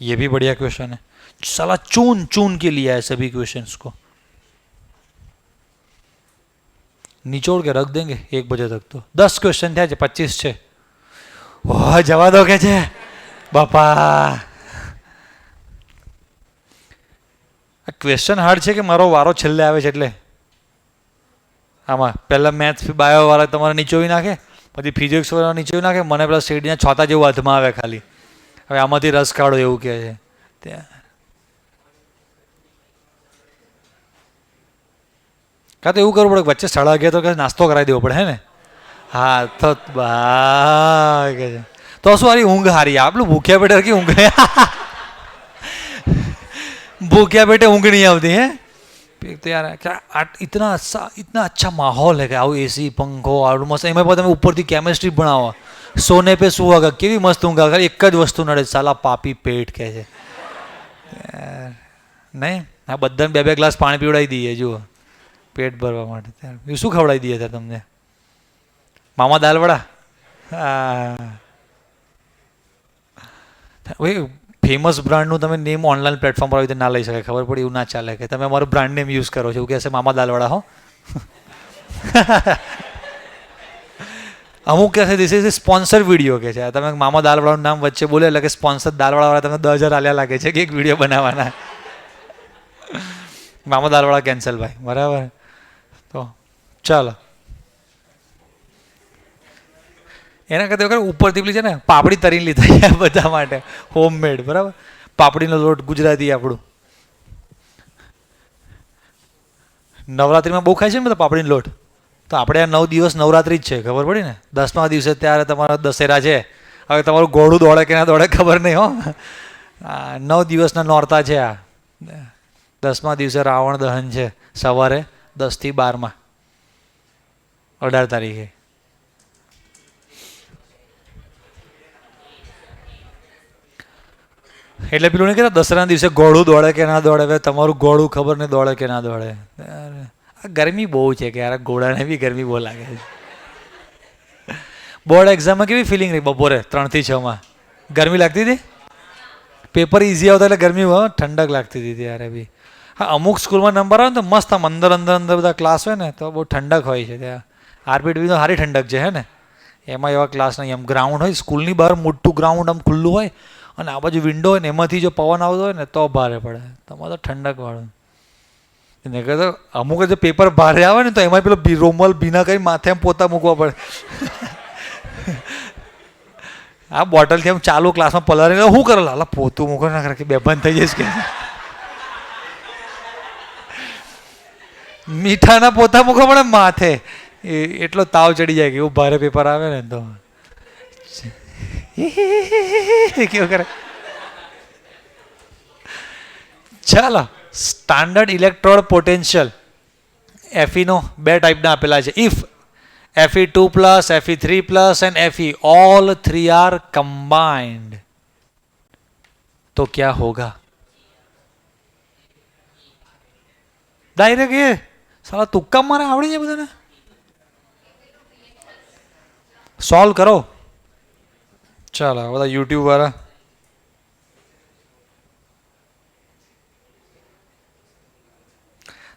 ये भी बढ़िया क्वेश्चन है. साला चून चून के लिया है सभी क्वेश्चंस को, निचोड़ के रख देंगे 1 बजे तक. तो 10 क्वेश्चन थे, 25 છે. ઓહ જવા દો કે છે બાપા. આ ક્વેશ્ચન હાર્ડ છે કે મારો વારો છેલ્લે આવે છે એટલે આમાં પહેલા મેથ્સ બાયો વાળા તમારે નીચોવી નાખે, પછી ફિઝિક્સ વાળા નીચોવી નાખે, મને પેલા સીડીના છોતા જેવું હાથમાં આવે ખાલી. હવે આમાંથી રસ કાઢો એવું કહે છે. કાં તો એવું કરવું પડે વચ્ચે 11:30 તો નાસ્તો કરાવી દેવો પડે હે ને. હા તો કે છે તો શું હારી ઊંઘ હારી આપણું ભૂખ્યા પેટે કે ઊંઘ भूखिया पेटे ऊँग नहीं आती है तो यार क्या इतना अच्छा माहौल है कि आओ एसी पंखो और मस्त एम તમે ઉપરથી કેમેસ્ટ્રી ભણાવો સોને पे સુવાગા કેવી મસ્ત ઊંઘ આવે એક જ વસ્તુ નડે સાલા પાપી પેટ કહે છે નહીં આ બધાને 2-2 ગ્લાસ પાણી પીવડાવી દઈએ જુઓ પેટ ભરવા માટે ત્યારે શું ખવડાવી દઈએ ત્યારે તમને મામા દાલવડા ભાઈ ફેમસ બ્રાન્ડનું તમે નેમ ઓનલાઈન પ્લેટફોર્મ પર આવી રીતે ના લઈ શકાય ખબર પડી એવું ના ચાલે કે તમે અમારું બ્રાન્ડ નેમ યુઝ કરો છો એવું કહેશે મામા દાલવડા હો અમુક કહેશે ધીસ ઇઝ સ્પોન્સર વિડીયો કે છે તમે મામા દાલવડાનું નામ વચ્ચે બોલે એટલે કે સ્પોન્સર દાલવડાવાળા તમને 10,000 આલ્યા લાગે છે કે એક વિડીયો બનાવવાના મામા દાલવડા કેન્સલ ભાઈ બરાબર તો ચાલો એના કરતાં વગર ઉપરથી પેલી છે ને પાપડી તરીને લીધા બધા માટે હોમમેડ બરાબર પાપડીનો લોટ ગુજરાતી આપણું નવરાત્રિમાં બહુ ખાય છે ને બધા પાપડીનો લોટ તો આપણે આ 9 દિવસ નવરાત્રિ જ છે ખબર પડી ને 10મા દિવસે ત્યારે તમારા દશેરા છે હવે તમારું ઘોડું દોડે કે ના દોડે ખબર નહીં હો 9 દિવસના નોરતા છે આ 10મા દિવસે રાવણ દહન છે સવારે 10 થી 12 18 તારીખે એટલે પેલું નહીં કહેતા દસરાના દિવસે ઘોડું દોડે કે ના દોડે હવે તમારું ઘોડું ખબર નહીં દોડે કે ના દોડે આ ગરમી બહુ છે કે યાર ઘોડાને બી ગરમી બહુ લાગે છે બોર્ડ એક્ઝામમાં કેવી ફિલિંગ રહી બપોરે 3 થી 6 ગરમી લાગતી હતી પેપર ઇઝી આવતા એટલે ગરમી ઠંડક લાગતી હતી ત્યારે બી હા અમુક સ્કૂલમાં નંબર આવે ને તો મસ્ત આમ અંદર બધા ક્લાસ હોય ને તો બહુ ઠંડક હોય છે ત્યાં આરપીટી તો સારી ઠંડક છે હે ને એમાં એવા ક્લાસ નહીં આમ ગ્રાઉન્ડ હોય સ્કૂલની બહાર મોટું ગ્રાઉન્ડ આમ ખુલ્લું હોય અને આ બાજુ વિન્ડો હોય ને એમાંથી જો પવન આવતો હોય ને તો ભારે પડે તમારે તો ઠંડક વાળું એને કહેતો અમુક જે પેપર ભારે આવે ને તો એમાં પેલો રોમલ ભીના કરી માથે એમ પોતા મૂકવા પડે આ બોટલથી એમ ચાલુ ક્લાસમાં પલારી શું કરે લાલા પોતું મૂકો ના કરે કે બેભાન થઈ જઈશ કે મીઠાના પોતા મૂકવા પડે માથે એટલો તાવ ચડી જાય કે એવું ભારે પેપર આવે ને તો કેવું કરે ચાલો સ્ટાન્ડર્ડ ઇલેક્ટ્રોડ પોટેન્શિયલ એફઈ નો 2 ટાઈપના આપેલા છે if Fe2 plus Fe3 plus and Fe all 3 are combined तो क्या होगा डायरेक्ट ये साला तुक्का मारे आवड़ी જાય બધાને સોલ્વ કરો ચાલો બધા યુટ્યુબ વાળા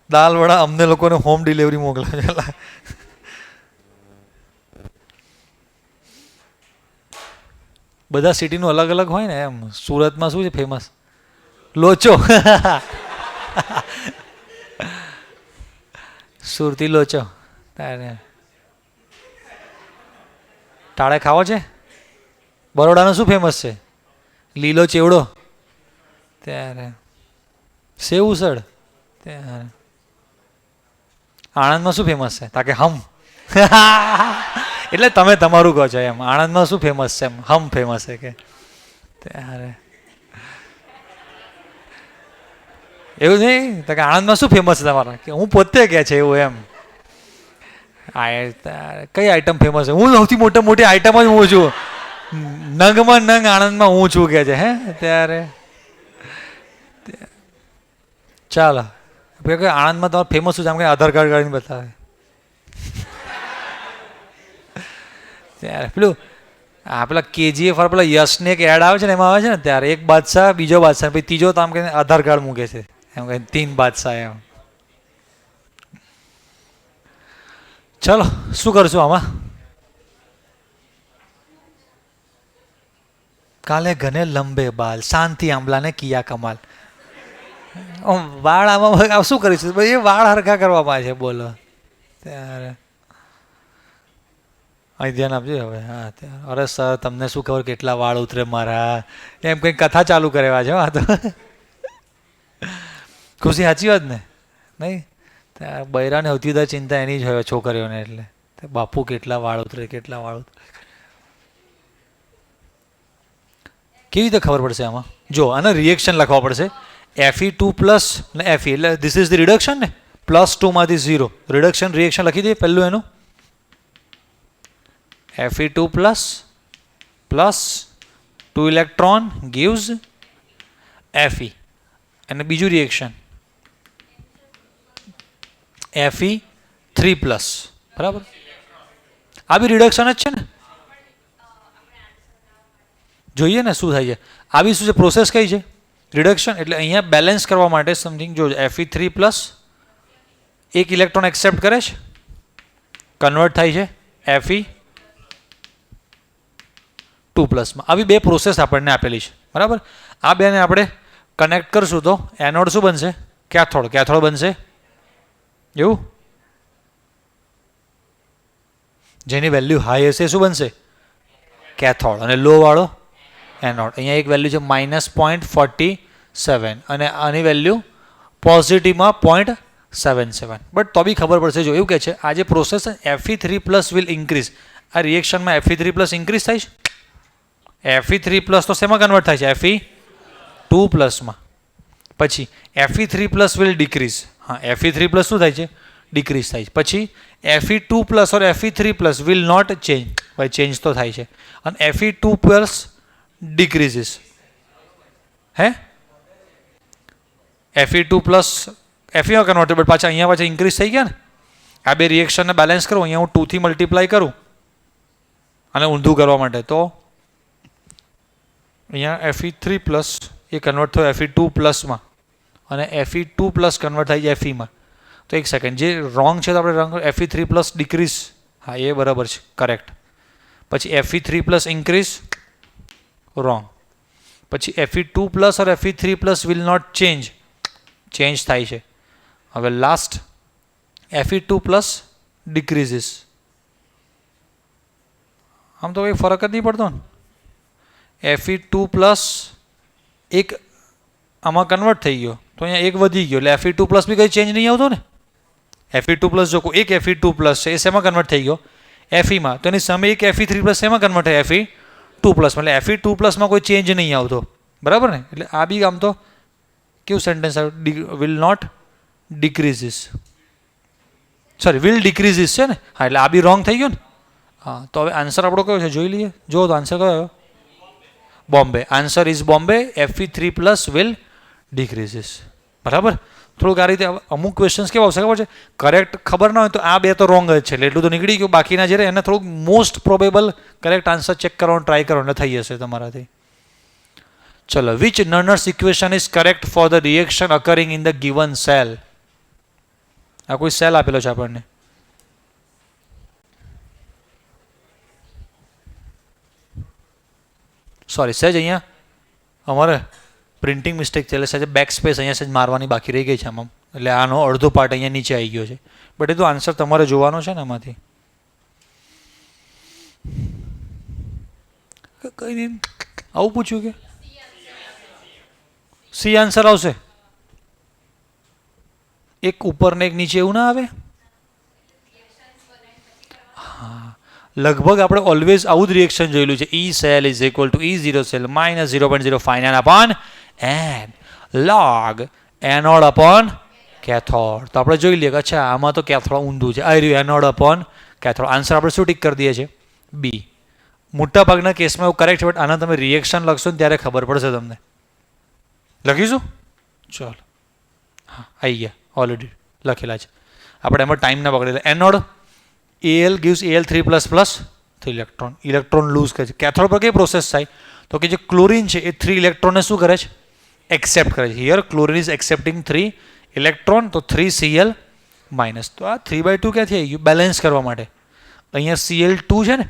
દાલ વડા અમને લોકોને હોમ ડિલિવરી મોકલે છે બધા સિટીનું અલગ અલગ હોય ને એમ સુરતમાં શું છે ફેમસ લોચો સુરતી લોચો ટાળે ખાવો છે બરોડાનો શું ફેમસ છે લીલો ચેવડો ત્યારે સેવ ઉસળ ત્યારે આણંદમાં શું ફેમસ છે તાકે હમ એટલે તમે તમારું કહો છો એમ આણંદમાં શું ફેમસ છે એમ હમ ફેમસ છે કે ત્યારે એવું નહીં તો કે આણંદમાં શું ફેમસ છે તમારા કે હું પોતે કે છે એવું એમ કઈ આઈટમ ફેમસ છે હું સૌથી મોટી આઈટમ જ હું છું નંગમાં નંગ આણંદમાં હું છું કે છે હે ત્યારે ચાલો આણંદમાં તમારે ફેમસ શું છે આમ કે આધાર કાર્ડ કાઢીને બતાવે ત્યારે પેલું પેલા KGF પેલા યશને એક એડ આવે છે ને એમાં આવે છે ને ત્યારે એક બાદશાહ બીજો બાદશાહ પછી ત્રીજો તો આમ કે આધાર કાર્ડ મૂકે છે એમ કે 3 બાદશાહ એમ ચલો શું કરશું આમાં કાલે ઘને લંબે બાલ શાંતિ આંબલાને કિયા કમાલ વાળ આમાં શું કરીશું એ વાળ હરખા કરવામાં છે બોલો ત્યારે અહીં ધ્યાન આપજો હવે હા અરે સર તમને શું ખબર કેટલા વાળ ઉતરે મારા એમ કંઈક કથા ચાલુ કરેવા છે હા તો ખુશી સાચી વાત ને નહીં ત્યાં બૈરાને સૌથી વધારે ચિંતા એની જ હોય છોકરીઓને, એટલે બાપુ કેટલા વાળ ઉતરે કેટલા વાળ ઉતરે. કેવી રીતે ખબર પડશે આમાં? જો આના રિએક્શન લખવા પડશે. Fe2 પ્લસ ને Fe એટલે ધીસ ઇઝ ધ રિડક્શન ને, +2 0 રિડક્શન રિએક્શન લખી દઈએ પહેલું એનું. Fe2 plus 2 electron gives Fe, અને બીજું રિએક્શન Fe3 પ્લસ, બરાબર. આ બી રિડક્શન જ છે ને, જોઈએ ને શું થાય છે. આ બી શું છે, પ્રોસેસ કઈ છે? રિડક્શન. એટલે અહીંયા બેલેન્સ કરવા માટે સમથિંગ જો Fe3 પ્લસ એક ઇલેક્ટ્રોન એક્સેપ્ટ કરે છે, કન્વર્ટ થાય છે Fe2 પ્લસમાં. આવી બે પ્રોસેસ આપણને આપેલી છે, બરાબર. આ બેને આપણે કનેક્ટ કરશું તો એનોડ શું બનશે? કેથોડ. કેથોડ બનશે એવું, જેની વેલ્યુ હાઈ હશે શું બનશે? કેથોડ. અને લો વાળો એનોડ. અહીંયા એક વેલ્યુ છે -0.47 અને આની વેલ્યુ પોઝિટિવમાં 0.77. બટ તો બી ખબર પડશે. જો એવું કહે છે આ જે process Fe3 plus will increase, આ રિએક્શનમાં Fe3 પ્લસ ઇન્ક્રીઝ થાય છે. Fe3 પ્લસ તો શેમાં કન્વર્ટ થાય છે? Fe2 પ્લસમાં. પછી Fe3 પ્લસ વિલ ડિક્રીઝ. હા, Fe3 પ્લસ શું થાય છે? ડિક્રીઝ થાય છે. પછી Fe2 plus or Fe3 plus will not change. ભાઈ ચેન્જ તો થાય છે. અને Fe2 પ્લસ ડિક્રીઝિસ. હે Fe2 પ્લસ Feમાં કન્વર્ટેડ, બટ પાછા અહીંયા પાછા ઇન્ક્રીઝ થઈ ગયા ને. આ બે રિએક્શનને બેલેન્સ કરું, અહીંયા હું 2 થી મલ્ટીપ્લાય કરું અને ઊંધું કરવા માટે, તો અહીંયા Fe3 પ્લસ એ કન્વર્ટ થયો Fe2 પ્લસમાં અને Fe2 પ્લસ કન્વર્ટ થઈ જાય Feમાં. તો એક સેકન્ડ, જે રોંગ છે તો આપણે રંગ Fe3 પ્લસ ડિક્રીઝ. હા, એ બરાબર છે, કરેક્ટ. પછી Fe3 પ્લસ ઇન્ક્રીઝ, રોંગ. પછી Fe2 plus or Fe3 plus will not change, change થાય છે. હવે લાસ્ટ Fe2 પ્લસ ડિક્રીઝિસ. આમ તો કંઈ ફરક જ નહીં પડતો ને. Fe2 પ્લસ એક આમાં કન્વર્ટ થઈ ગયો તો અહીંયા એક વધી ગયો, એટલે Fe2 પ્લસ બી કંઈ ચેન્જ નહીં આવતો ને. Fe2 પ્લસ જો એક Fe2 પ્લસ છે એ શેમાં કન્વર્ટ થઈ ગયો? Feમાં. તો એની સામે એક Fe3 પ્લસ શેમાં કન્વર્ટ થાય? Fe2 પ્લસમાં. એટલે Fe2 પ્લસમાં કોઈ ચેન્જ નહીં આવતો, બરાબર ને. એટલે આ બી આમ તો કેવું સેન્ટેન્સ આવ્યું? વિલ નોટ ડિક્રીઝિસ, સોરી વિલ ડિક્રીઝિસ છે ને. હા, એટલે આ બી રોંગ થઈ ગયો ને. હા, તો હવે આન્સર આપણો કયો છે જોઈ લઈએ. જો તો આન્સર કયો આવ્યો? Bombay. Answer is Bombay. Fe3 plus will decreases, બરાબર. થોડુંક આ રીતે અમુક ક્વેશ્ચન્સ કેવા આવશે ખબર છે, કરેક્ટ ખબર ના હોય તો આ બે તો રોંગ જ છે, એટલે એટલું તો નીકળી ગયું. બાકીના જે એને થોડુંક most probable correct answer check કરવાનો ટ્રાય કરો, એટલે થઈ જશે તમારાથી. ચલો, which Nernst equation is correct for the reaction occurring in the given cell? આ કોઈ સેલ આપેલો છે આપણને. સોરી, સહેજ અહીંયા અમારે પ્રિન્ટિંગ મિસ્ટેક છે, એટલે સહેજ બેક સ્પેસ અહીંયા સહેજ મારવાની બાકી રહી ગઈ છે આમાં, એટલે આનો અડધો પાર્ટ અહીંયા નીચે આવી ગયો છે. બટ એ તો આન્સર તમારે જોવાનો છે ને આમાંથી. કઈ નહીં, આવું પૂછ્યું કે સી આન્સર આવશે? એક ઉપર ને એક નીચે એવું ના આવે? હા, લગભગ આપણે ઓલવેઝ આવું જ રિએક્શન જોયેલું છે. E cell is equal to E0 cell minus 0.059 upon n log anode upon cathode. તો આપણે જોઈ લઈએ કે અચ્છા આમાં તો કેથોડ ઊંધું છે. આ રહ્યું એનોડ અપોન કેથોડ. આન્સર આપણે શું ટીક કરી દઈએ છીએ? બી. મોટા ભાગના કેસમાં એવું કરેક્ટ છે, બટ આના તમે રિએક્શન લખશો ને ત્યારે ખબર પડશે તમને. લખીશું? ચાલો, હા આવી ગયા, ઓલરેડી લખેલા છે આપણે. એમાં ટાઈમ ના પકડેલા. Anode Al gives Al3 plus plus 3 electron. Electron lose કરે છે. કેથોડ પર કઈ પ્રોસેસ થાય? તો કે જે ક્લોરીન છે એ 3 ઇલેક્ટ્રોનને શું કરે છે? એક્સેપ્ટ કરે છે. Here chlorine is accepting 3 electron, તો 3Cl માઇનસ. તો આ 3/2 ક્યાંથી આવી ગયું? બેલેન્સ કરવા માટે. અહીંયા Cl2 છે ને,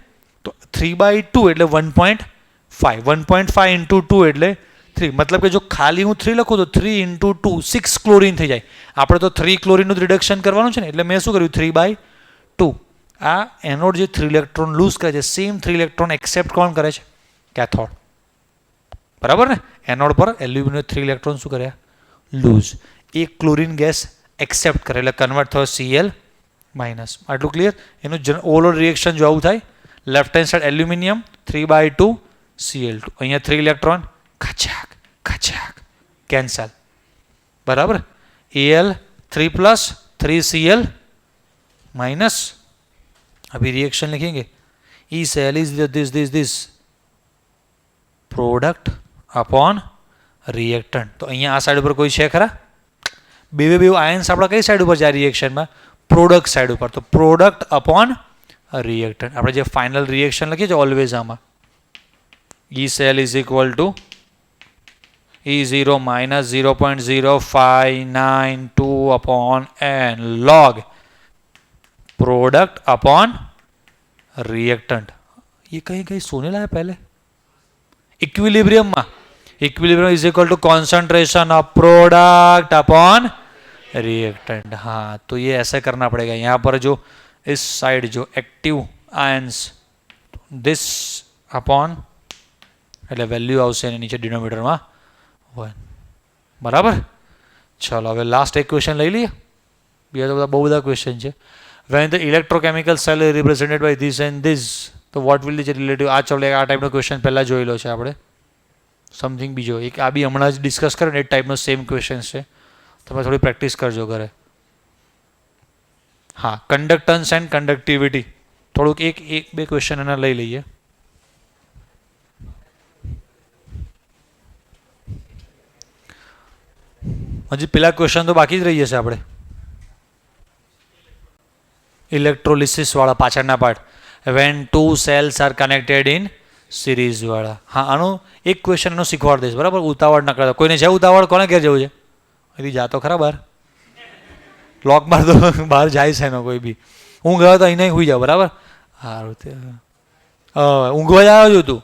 તો 3/2 એટલે 1.5. 1.5 ઇન્ટુ 2 એટલે 3. મતલબ કે જો ખાલી હું 3 લખું તો 3 ઇન્ટુ 2 6 ક્લોરીન થઈ જાય. આપણે તો 3 ક્લોરીનનું રિડક્શન કરવાનું છે ને, એટલે મેં શું કર્યું? 3/2. આ એનોડ જે 3 ઇલેક્ટ્રોન લૂઝ કરે છે, સેમ 3 ઇલેક્ટ્રોન એક્સેપ્ટ કોણ કરે છે? કેથોડ, બરાબર ને. એનોડ પર એલ્યુમિનિયમ 3 ઇલેક્ટ્રોન શું કર્યા? લૂઝ. એક ક્લોરીન ગેસ એક્સેપ્ટ કરે એટલે કન્વર્ટ થયો Cl માઇનસ. આટલું ક્લિયર? એનું ઓવરઓલ રિએક્શન જો આવું થાય, left hand side aluminium 3/2 Cl2, અહીંયા 3 ઇલેક્ટ્રોન ખચાક ખચાક કેન્સલ, બરાબર. Al 3 + 3Cl minus. अभी रिएक्शन लिखेंगे. E cell is this product upon reactant. तो अहीं आ साइड पर कोई है खरा? બે આયન્સ આપણા કઈ સાઈડ ઉપર જાય રિએક્શનમાં? પ્રોડક્ટ સાઈડ ઉપર. તો પ્રોડક્ટ અપોન રિએક્ટન્ટ. આપણે જે ફાઇનલ રિએક્શન લખીએ છીએ ઓલવેઝ આમાં E cell is equal to E0 - 0.0592 upon n log product upon reactant. ये कहीं कहीं सोने लाया पहले. इक्विलिब्रियम में equilibrium is equal to concentration of product upon reactant. हाँ, तो ये ऐसे करना पड़ेगा. यहाँ पर जो इस साइड जो एक्टिव आयन्स दिस अपॉन એટલે વેલ્યુ આવશે એની નીચે ડિનોમિનેટરમાં 1, બરાબર. ચલો હવે લાસ્ટ એક ક્વેશ્ચન લઈ લઈએ. બીજા તો બધા બહુ બધા ક્વેશ્ચન છે. When the electrochemical cell is represented by this and this, તો વોટ વિલ ધી રિલેટિવ. આ ચલો આ ટાઈપનો ક્વેશ્ચન પહેલાં જોયેલો છે આપણે. સમથિંગ બીજો એક આ બી હમણાં જ ડિસ્કસ કરે ને એ ટાઈપનો સેમ ક્વેશ્ચન છે. તમે થોડી પ્રેક્ટિસ કરજો ઘરે. હા, કન્ડક્ટન્સ એન્ડ કન્ડક્ટિવિટી થોડુંક એક બે ક્વેશ્ચન એના લઈ લઈએ. હજી પેલા ક્વેશ્ચન તો બાકી જ રહી જશે આપણે. ઇલેક્ટ્રોલિસિસ વાળા પાછળના part. When 2 cells are connected in series વાળા. હા, આનું એક ક્વેશ્ચન એનું શીખવાડ દઈશ, બરાબર. ઉતાવળ ના કરતા. કોઈને છે ઉતાવળ? કોને ઘેર જવું છે? હજી જાતો ખરા બહાર. લોક માર દો, બહાર જાય છે એનો કોઈ બી. ઊંઘ આવે તો અહીં સુઈ જાવ, બરાબર. સારું, ઊંઘવા જ આવ્યો છું તું.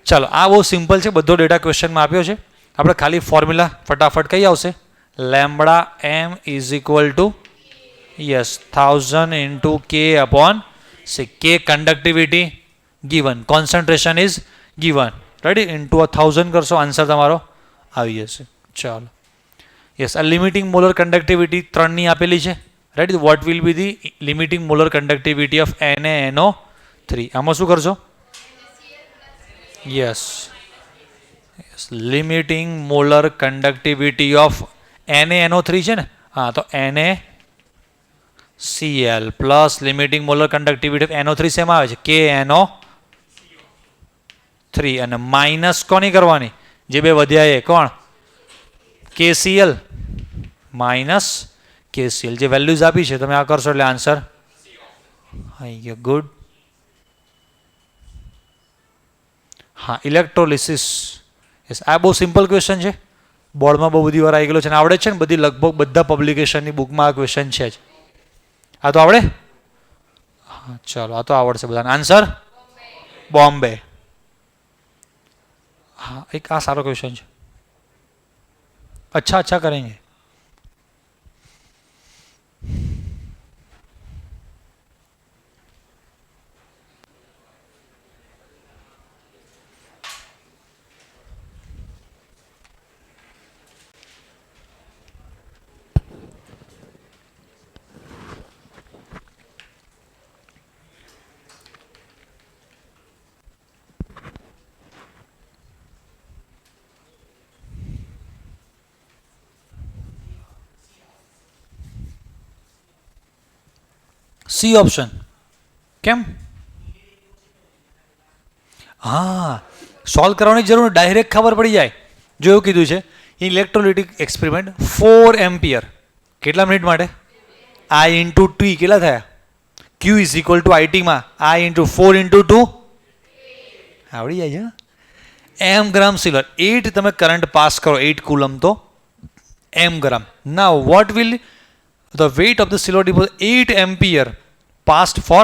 ચાલો, આ બહુ સિમ્પલ છે. બધો ડેટા ક્વેશ્ચનમાં આપ્યો છે. આપણે ખાલી ફોર્મ્યુલા ફટાફટ કઈ આવશે? Lambda M is equal to 1000 into K upon C. K conductivity given, concentration is given, ready, into 1000 કરશો આન્સર તમારો આવી જશે. ચાલો, યસ. આ લિમિટિંગ મોલર કન્ડક્ટિવિટી 3 ની આપેલી છે, right. What will be the limiting molar conductivity of NaNO3? આમાં શું કરશો? Yes, limiting molar conductivity of NaNO3 છે ને. હા, તો NaCl plus limiting molar conductivity of NO3 શેમાં આવે છે? KNO3. અને માઇનસ કોની કરવાની? જે બે વધ્યા એ કોણ? KCl minus KCl. જે વેલ્યુઝ આપી છે તમે આ કરશો એટલે આન્સર આવી ગયો. ગુડ. હા, ઇલેક્ટ્રોલિસિસ. યસ, આ બહુ સિમ્પલ ક્વેશ્ચન છે. બોર્ડમાં બહુ બધી વાર આવી ગયેલો છે અને આવડે છે ને. બધી લગભગ બધા પબ્લિકેશનની બુકમાં આ ક્વેશ્ચન છે જ. આ તો આવડે. હા, ચાલો, આ તો આવડશે બધાને. આન્સર બોમ્બે. हाँ, एक आ सारा क्वेश्चन है. अच्छा करेंगे. સી ઓપ્શન કેમ? હા, સોલ્વ કરવાની જરૂર, ડાયરેક્ટ ખબર પડી જાય. જો એવું કીધું છે ઇલેક્ટ્રોલિટિક એક્સપેરિમેન્ટ 4 એમ્પિયર કેટલા મિનિટ માટે? I ઇન્ટુ ટી કેટલા થયા? Q ઇઝ ઇક્વલ ટુ આઈટીમાં I ઇન્ટુ 4 ઇન્ટુ 2 આવડી જાય છે. એમ ગ્રામ સિલ્વર 8 તમે કરંટ પાસ કરો, 8 કુલમ તો એમ gram. Now what will the weight of the silver deposit 8 ampere passed for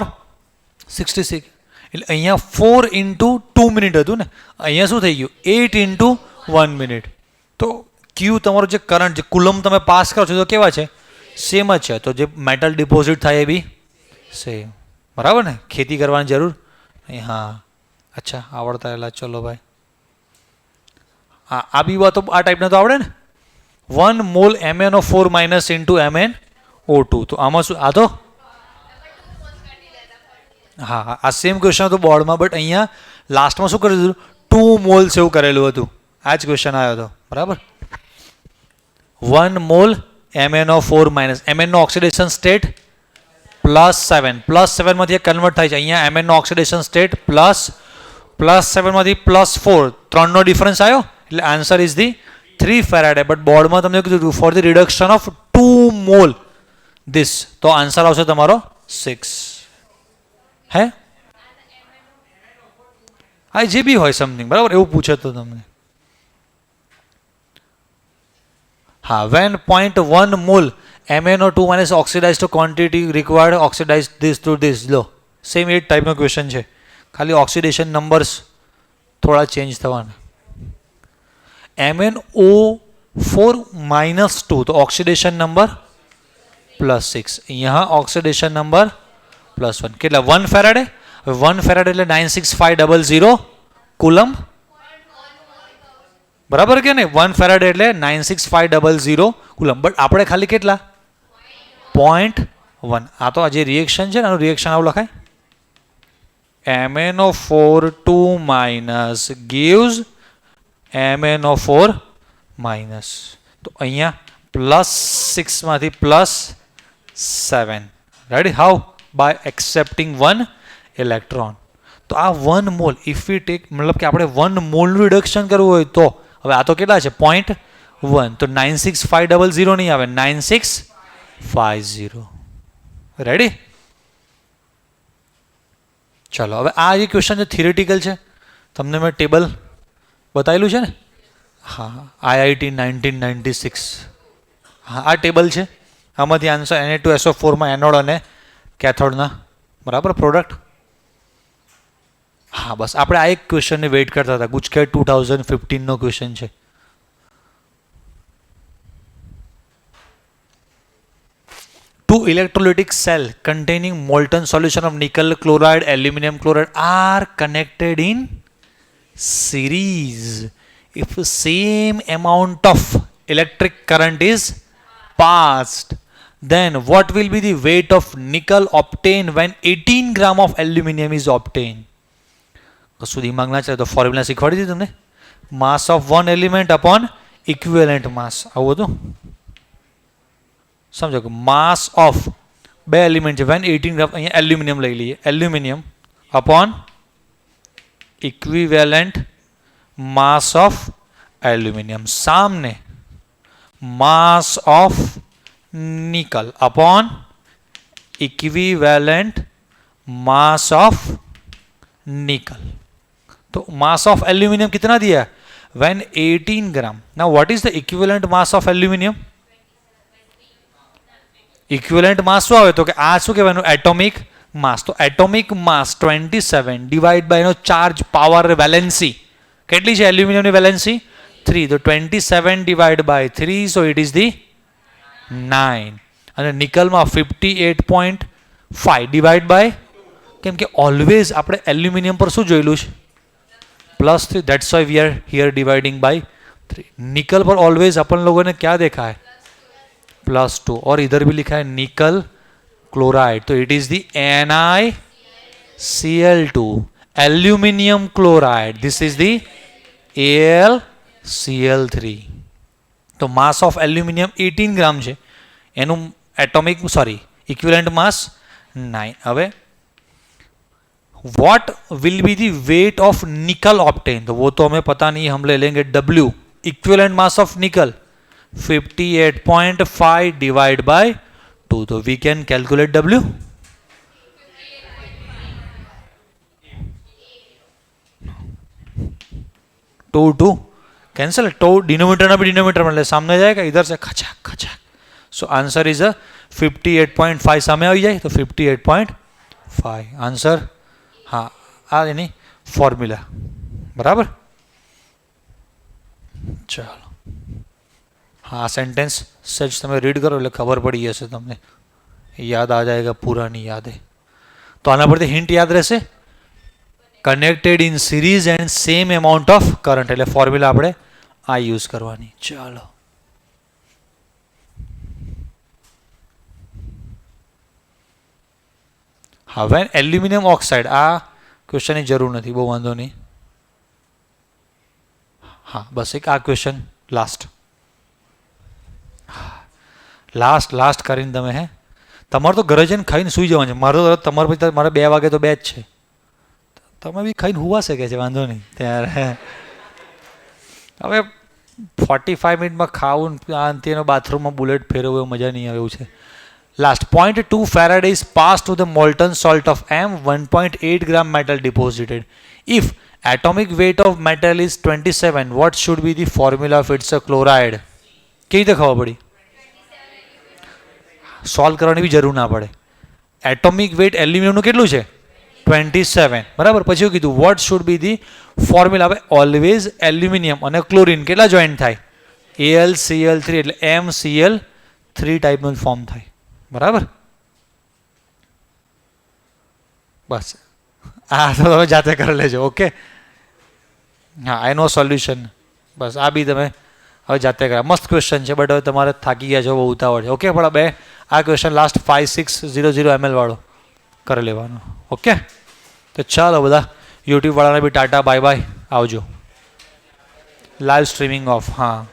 66. એટલે અહીંયા 4 ઇન્ટુ 2 મિનિટ હતું ને, અહીંયા શું થઈ ગયું? 8 ઇન્ટુ 1 મિનિટ. તો ક્યુ તમારો જે કરંટ જે કુલમ તમે પાસ કરો છો તો કેવા છે? સેમ જ છે. તો જે મેટલ ડિપોઝિટ થાય એ બી સેમ, બરાબર ને. ખેતી કરવાની જરૂર નહીં. હા, અચ્છા, આવડતા રહેલા. ચલો ભાઈ, હા, આ બી વાતો આ ટાઈપના તો આવડે ને. 1 mall MnO4 minus into MnO2. તો આમાં શું આ તો હા હા આ સેમ ક્વેશ્ચન હતું બોર્ડમાં, બટ અહીંયા લાસ્ટમાં શું કરેલું હતું 2 મોલ્સ એવું કરેલું હતું. આ જ ક્વેશ્ચન આવ્યો હતો બરાબર. 1 મોલ MnO4 માઇનસ Mn નો ઓક્સિડેશન સ્ટેટ +7 +7 માંથી કન્વર્ટ થાય છે. અહીંયા Mn નો ઓક્સિડેશન સ્ટેટ +7 માંથી +4 3 નો ડિફરન્સ આવ્યો એટલે answer is the 3 Faraday. But બોર્ડમાં તમને કીધું for the reduction of 2 mole this, તો આન્સર આવશે તમારો 6. હે હા જે બી હોય સમથિંગ બરાબર એવું પૂછે તો તમને. હા when 0.1 mol MnO2 minus oxidized quantity required oxidize this to this. લો સેમ એ ટાઈપનો ક્વેશ્ચન છે, ખાલી ઓક્સિડેશન નંબર્સ થોડા ચેન્જ થવાના. MnO4 minus 2 તો ઓક્સિડેશન નંબર +6, यहाँ ऑक्सीडेशन नंबर +1 કેટલા 1 ફેરાડે. 1 ફેરાડે એટલે 96500 કુલમ્બ બરાબર કે નહીં. 1 ફેરાડે એટલે 96500 કુલમ્બ. બટ આપણે ખાલી કેટલા 0.1. આ તો આ જે રિએક્શન છે ને આનું રિએક્શન આવું લખાય MnO4 2 minus gives MnO4 minus. તો અહીંયા +6 માંથી +7 ready how by accepting 1 electron. તો આ 1 મોલ ઇફ વી ટેક મતલબ કે આપણે 1 મોલનું રિડક્શન કરવું હોય તો હવે આ તો કેટલા છે 0.1 તો 96500 નહીં આવે 9650 રેડી. ચલો હવે આ જે ક્વેશ્ચન છે થિયરેટિકલ છે, તમને મેં ટેબલ બતાવેલું છે ને. હા IIT 1996 હા આ ટેબલ છે. આમાંથી આન્સર Na2SO4 માં એનોડ અને કેથોડના બરાબર પ્રોડક્ટ. હા બસ આપણે આ એક ક્વેશ્ચનને વેઇટ કરતા હતા. ગુજકેટ 2015 નો ક્વેશ્ચન છે. Two electrolytic cell containing molten solution of nickel chloride, aluminum chloride are connected in series if same amount of electric current is passed. Then what will be the weight of nickel obtained when 18 gram of aluminum is obtained? કશું દિમાગ ના ચાલે તો formula શીખવાડી દીધી તમને. Mass of one element upon equivalent mass આવું હતું સમજો કે માસ ઓફ બે એલિમેન્ટ છે વેન 18 ગ્રામ. અહીંયા એલ્યુમિનિયમ લઈ લઈએ. Aluminium upon equivalent mass of aluminium સામને mass of nickel upon equivalent mass of nickel. तो मास ऑफ एल्यूमिनियम कितना दिया है when 18 gram. Now what is the equivalent mass of aluminium. Equivalent mass શું આવે તો કે આ શું કહેવાનું એટોમિક માસ. તો એટોમિક માસ 27 ડિવાઇડ બાય એનો ચાર્જ પાવર વેલેન્સી કેટલી છે એલ્યુમિનિયમની વેલેન્સી 3. તો 27 divide by 3 so it is the 9 અને નિકલમાં 58.5 ડિવાઇડ બાય કેમ કે ઓલવેઝ આપણે એલ્યુમિનિયમ પર શું જોયેલું છે +3 that's why we are here dividing by 3. Nickel पर ऑलवेज अपन लोगों ने क्या देखा है +2 और इधर भी लिखा है निकल क्लोराइड तो it is the NiCl2 aluminium chloride this is the AlCl3. तो मास ऑफ एल्यूमिनियम 18 ग्राम है एनु एटॉमिक सॉरी इक्विवेलेंट मास 9. હવે what will be the weight of nickel obtained तो वो तो हमें पता नहीं हम ले लेंगे W equivalent mass of nickel 58.5 divided by 2 तो we can calculate W. To cancel two denominator ना भी डिनोमीटर में सामने जाएगा इधर से खचाक खचाक. सो आंसर इज 58.5 सामने आ जाए तो 58.5 आंसर. हाँ आ यानी फॉर्म्यूला बराबर. चलो हाँ सेंटेंस सच તમે રીડ કરો એટલે ખબર પડી જશે તમને યાદ आ जाएगा पूरा नहीं याद है तो આના પરથી હિન્ટ યાદ રહેશે connected in series and same amount of current એટલે ફોર્મ્યુલા આપણે આ યુઝ કરવાની. ચાલો હા, વેન એલ્યુમિનિયમ ઓક્સાઇડ, આ ક્વેશ્ચનની જરૂર નથી, બહુ વાંધો નહીં. હા, બસ એક આ ક્વેશ્ચન લાસ્ટ કરીને તમે તમારે તો ઘરે જઈને ખાઈને સૂઈ જવાનું છે. તમારે પછી મારે 2 વાગે તો 2 જ છે. તમે બી ખાઈને હુવા શકે છે, વાંધો નહીં. ત્યારે હવે 45 મિનિટમાં ખાવું તેનો બાથરૂમમાં બુલેટ ફેરવવું એવું મજા નહીં આવે એવું છે. Last 0.2 Faraday is passed to the molten salt of M, 1.8 gram metal deposited. If atomic weight of metal is 27, what should be the formula of its a chloride? કેવી રીતે ખબર પડી? સોલ્વ કરવાની બી જરૂર ના પડે. એટોમિક વેઇટ એલ્યુમિનિયમનું કેટલું છે? 27. બરાબર. પછી એવું કીધું what should be the formula. હવે ઓલવેઝ એલ્યુમિનિયમ અને ક્લોરિન કેટલા જોઈન્ટ થાય? AlCl3 એટલે MCl3 ટાઈપનું ફોર્મ થાય. બરાબર. બસ આ તો તમે જાતે કરી લેજો. ઓકે. હા, આઈ નો સોલ્યુશન. બસ આ બી તમે હવે જાતે કર્યા. મસ્ત ક્વેશ્ચન છે, બટ હવે તમારે થાકી ગયા છો, બહુ ઉતાવળ છે. ઓકે, પણ બે આ ક્વેશ્ચન લાસ્ટ 5600 ml વાળો કરી લેવાનો. ઓકે, તો ચાલો બધા યુટ્યુબ વાળાને બી ટાટા બાય બાય, આવજો. Live streaming of. હા.